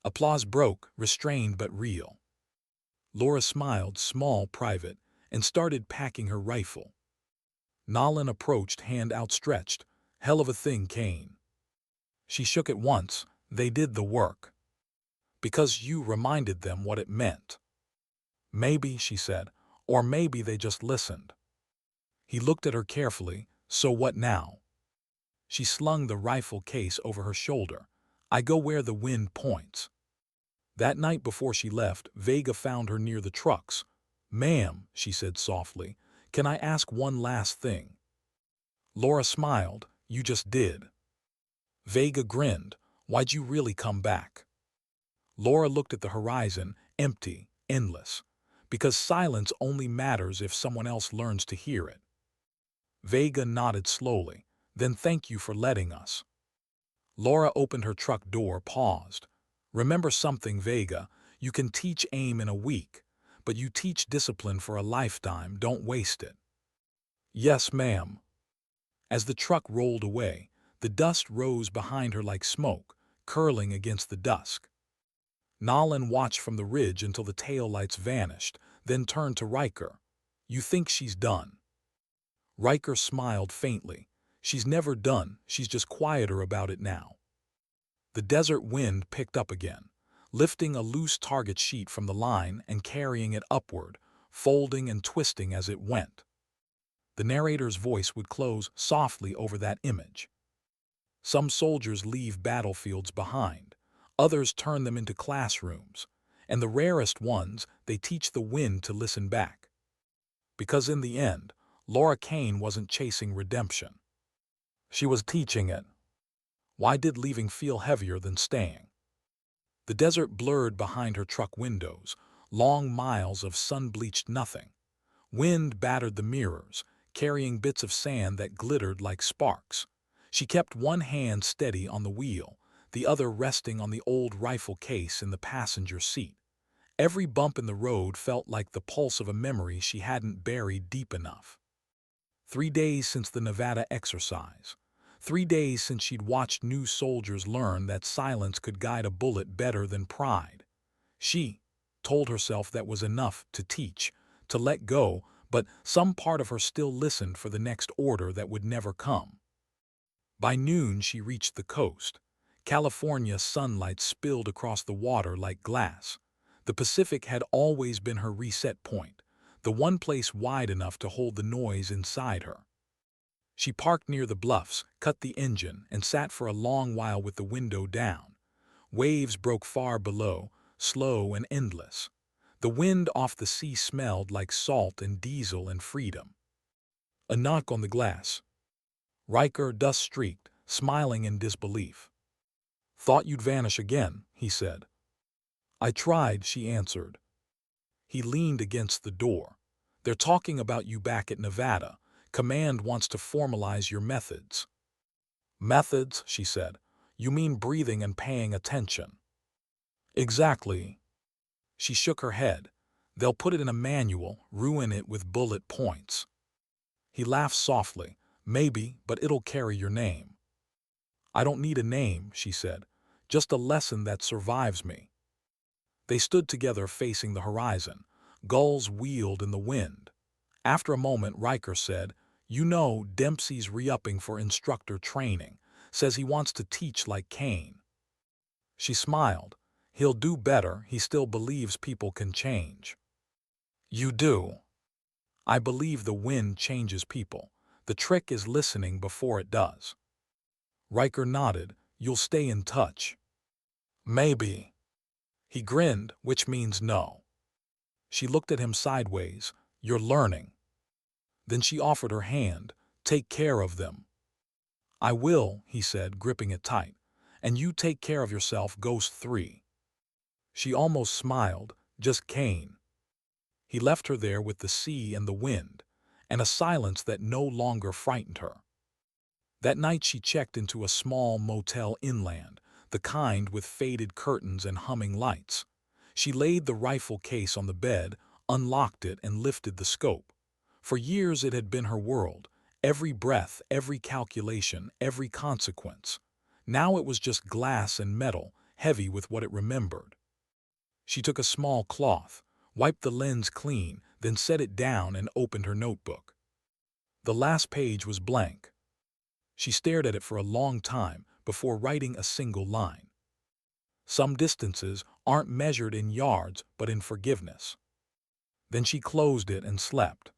[SPEAKER 1] Applause broke, restrained but real. Laura smiled, small, private, and started packing her rifle. Nolan approached, hand outstretched. "Hell of a thing, Kane." She shook it once. "They did the work. Because you reminded them what it meant." "Maybe," she said, "or maybe they just listened." He looked at her carefully. "So what now?" She slung the rifle case over her shoulder. "I go where the wind points." That night before she left, Vega found her near the trucks. "Ma'am," she said softly, "can I ask one last thing?" Laura smiled. "You just did." Vega grinned. "Why'd you really come back?" Laura looked at the horizon, empty, endless. "Because silence only matters if someone else learns to hear it." Vega nodded slowly. "Then thank you for letting us." Laura opened her truck door, paused. "Remember something, Vega, you can teach aim in a week, but you teach discipline for a lifetime, don't waste it." "Yes, ma'am." As the truck rolled away, the dust rose behind her like smoke, curling against the dusk. Nolan watched from the ridge until the taillights vanished, then turned to Riker. "You think she's done?" Riker smiled faintly. "She's never done, she's just quieter about it now." The desert wind picked up again, lifting a loose target sheet from the line and carrying it upward, folding and twisting as it went. The narrator's voice would close softly over that image. "Some soldiers leave battlefields behind, others turn them into classrooms, and the rarest ones, they teach the wind to listen back." Because in the end, Laura Kane wasn't chasing redemption. She was teaching it. Why did leaving feel heavier than staying? The desert blurred behind her truck windows, long miles of sun-bleached nothing. Wind battered the mirrors, carrying bits of sand that glittered like sparks. She kept one hand steady on the wheel, the other resting on the old rifle case in the passenger seat. Every bump in the road felt like the pulse of a memory she hadn't buried deep enough. 3 days since the Nevada exercise. 3 days since she'd watched new soldiers learn that silence could guide a bullet better than pride. She told herself that was enough to teach, to let go, but some part of her still listened for the next order that would never come. By noon she reached the coast. California sunlight spilled across the water like glass. The Pacific had always been her reset point, the one place wide enough to hold the noise inside her. She parked near the bluffs, cut the engine, and sat for a long while with the window down. Waves broke far below, slow and endless. The wind off the sea smelled like salt and diesel and freedom. A knock on the glass. Riker, dust-streaked, smiling in disbelief. "Thought you'd vanish again," he said. "I tried," she answered. He leaned against the door. "They're talking about you back at Nevada. Command wants to formalize your methods." "Methods," she said. "You mean breathing and paying attention." "Exactly." She shook her head. "They'll put it in a manual, ruin it with bullet points." He laughed softly. "Maybe, but it'll carry your name." "I don't need a name," she said. "Just a lesson that survives me." They stood together facing the horizon. Gulls wheeled in the wind. After a moment, Riker said, "You know, Dempsey's re-upping for instructor training. Says he wants to teach like Kane." She smiled. "He'll do better. He still believes people can change." "You do?" "I believe the wind changes people. The trick is listening before it does." Riker nodded. "You'll stay in touch." "Maybe." He grinned, which means no. She looked at him sideways. "You're learning." Then she offered her hand. "Take care of them." "I will," he said, gripping it tight. "And you take care of yourself, Ghost 3. She almost smiled. "Just Kane." He left her there with the sea and the wind, and a silence that no longer frightened her. That night she checked into a small motel inland, the kind with faded curtains and humming lights. She laid the rifle case on the bed, unlocked it, and lifted the scope. For years it had been her world, every breath, every calculation, every consequence. Now it was just glass and metal, heavy with what it remembered. She took a small cloth, wiped the lens clean, then set it down and opened her notebook. The last page was blank. She stared at it for a long time before writing a single line. "Some distances aren't measured in yards but in forgiveness." Then she closed it and slept.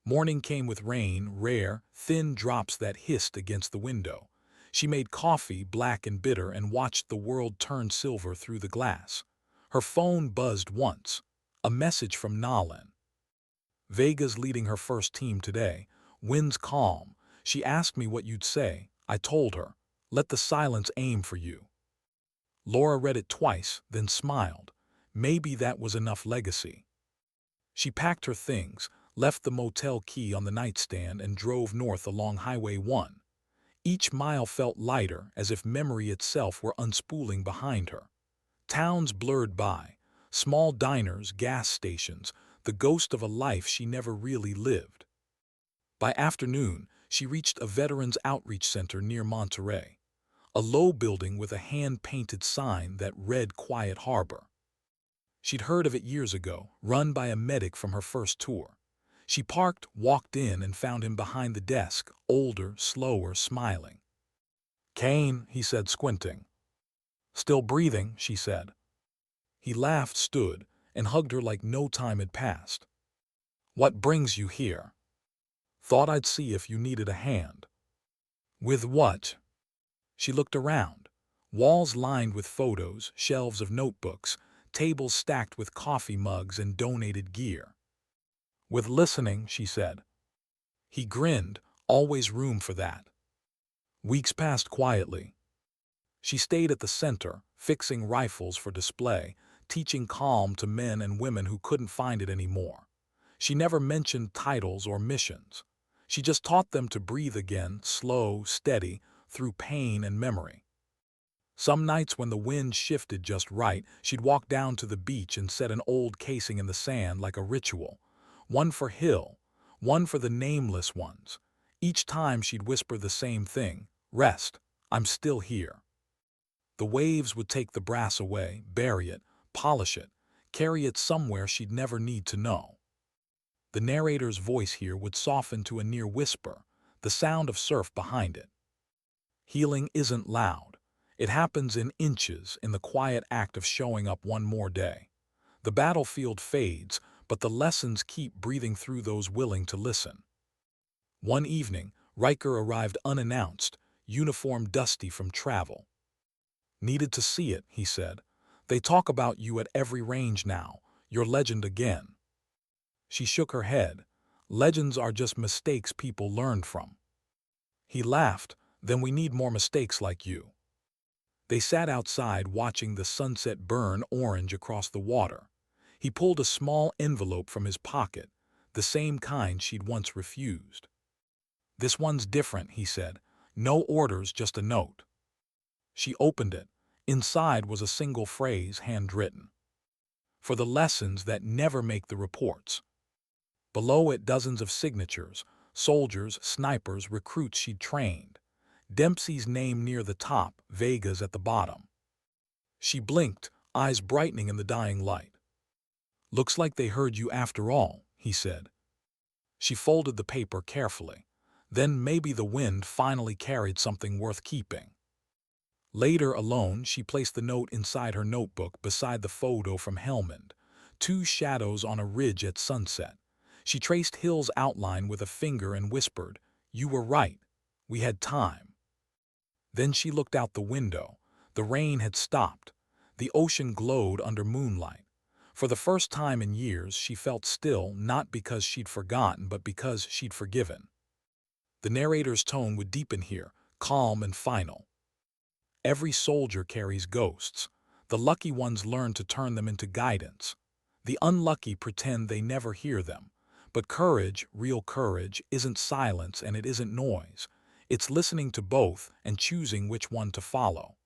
[SPEAKER 1] Morning came with rain, rare, thin drops that hissed against the window. She made coffee, black and bitter, and watched the world turn silver through the glass. Her phone buzzed once. A message from Nalin. "Vega's leading her first team today. Wind's calm. She asked me what you'd say. I told her. Let the silence aim for you." Laura read it twice, then smiled. Maybe that was enough legacy. She packed her things, left the motel key on the nightstand, and drove north along Highway 1. Each mile felt lighter, as if memory itself were unspooling behind her. Towns blurred by, small diners, gas stations, the ghost of a life she never really lived. By afternoon, she reached a veterans outreach center near Monterey, a low building with a hand-painted sign that read Quiet Harbor. She'd heard of it years ago, run by a medic from her first tour. She parked, walked in, and found him behind the desk, older, slower, smiling. "Kane," he said, squinting. "Still breathing," she said. He laughed, stood, and hugged her like no time had passed. "What brings you here?" "Thought I'd see if you needed a hand." "With what?" She looked around. Walls lined with photos, shelves of notebooks, tables stacked with coffee mugs and donated gear. "With listening," she said. He grinned. "Always room for that." Weeks passed quietly. She stayed at the center, fixing rifles for display, teaching calm to men and women who couldn't find it anymore. She never mentioned titles or missions. She just taught them to breathe again, slow, steady, through pain and memory. Some nights when the wind shifted just right, she'd walk down to the beach and set an old casing in the sand like a ritual. One for Hill, one for the nameless ones. Each time she'd whisper the same thing: "Rest, I'm still here." The waves would take the brass away, bury it, polish it, carry it somewhere she'd never need to know. The narrator's voice here would soften to a near whisper, the sound of surf behind it. Healing isn't loud. It happens in inches, in the quiet act of showing up one more day. The battlefield fades, but the lessons keep breathing through those willing to listen. One evening, Riker arrived unannounced, uniform dusty from travel. "Needed to see it," he said. "They talk about you at every range now. You're legend again." She shook her head. "Legends are just mistakes people learned from." He laughed. "Then we need more mistakes like you." They sat outside watching the sunset burn orange across the water. He pulled a small envelope from his pocket, the same kind she'd once refused. "This one's different," he said. "No orders, just a note." She opened it. Inside was a single phrase, handwritten. "For the lessons that never make the reports." Below it, dozens of signatures, soldiers, snipers, recruits she'd trained. Dempsey's name near the top, Vega's at the bottom. She blinked, eyes brightening in the dying light. "Looks like they heard you after all," he said. She folded the paper carefully. Then maybe the wind finally carried something worth keeping. Later, alone, she placed the note inside her notebook beside the photo from Helmand, two shadows on a ridge at sunset. She traced Hill's outline with a finger and whispered, "You were right. We had time." Then she looked out the window. The rain had stopped. The ocean glowed under moonlight. For the first time in years, she felt still, not because she'd forgotten, but because she'd forgiven. The narrator's tone would deepen here, calm and final. "Every soldier carries ghosts. The lucky ones learn to turn them into guidance. The unlucky pretend they never hear them. But courage, real courage, isn't silence and it isn't noise. It's listening to both and choosing which one to follow."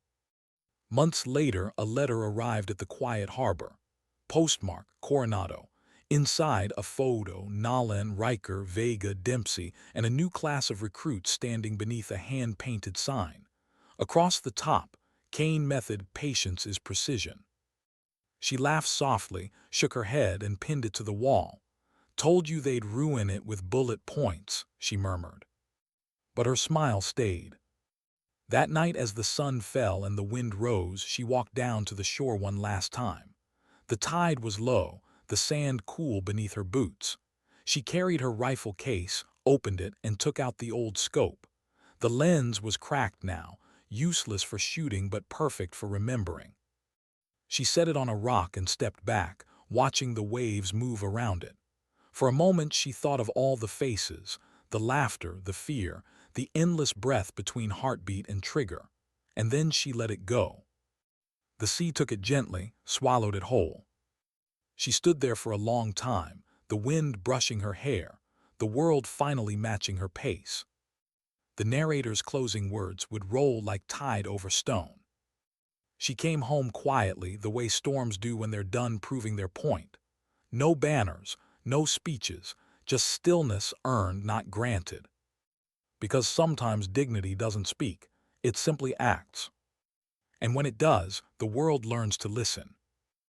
[SPEAKER 1] Months later, a letter arrived at the quiet harbor. Postmark, Coronado. Inside, a photo, Nalen, Riker, Vega, Dempsey, and a new class of recruits standing beneath a hand-painted sign. Across the top, Kane method, patience is precision. She laughed softly, shook her head, and pinned it to the wall. "Told you they'd ruin it with bullet points," she murmured. But her smile stayed. That night, as the sun fell and the wind rose, she walked down to the shore one last time. The tide was low, the sand cool beneath her boots. She carried her rifle case, opened it, and took out the old scope. The lens was cracked now, useless for shooting but perfect for remembering. She set it on a rock and stepped back, watching the waves move around it. For a moment she thought of all the faces, the laughter, the fear, the endless breath between heartbeat and trigger. And then she let it go. The sea took it gently, swallowed it whole. She stood there for a long time, the wind brushing her hair, the world finally matching her pace. The narrator's closing words would roll like tide over stone. She came home quietly, the way storms do when they're done proving their point. No banners, no speeches, just stillness earned, not granted. Because sometimes dignity doesn't speak, it simply acts. And when it does, the world learns to listen.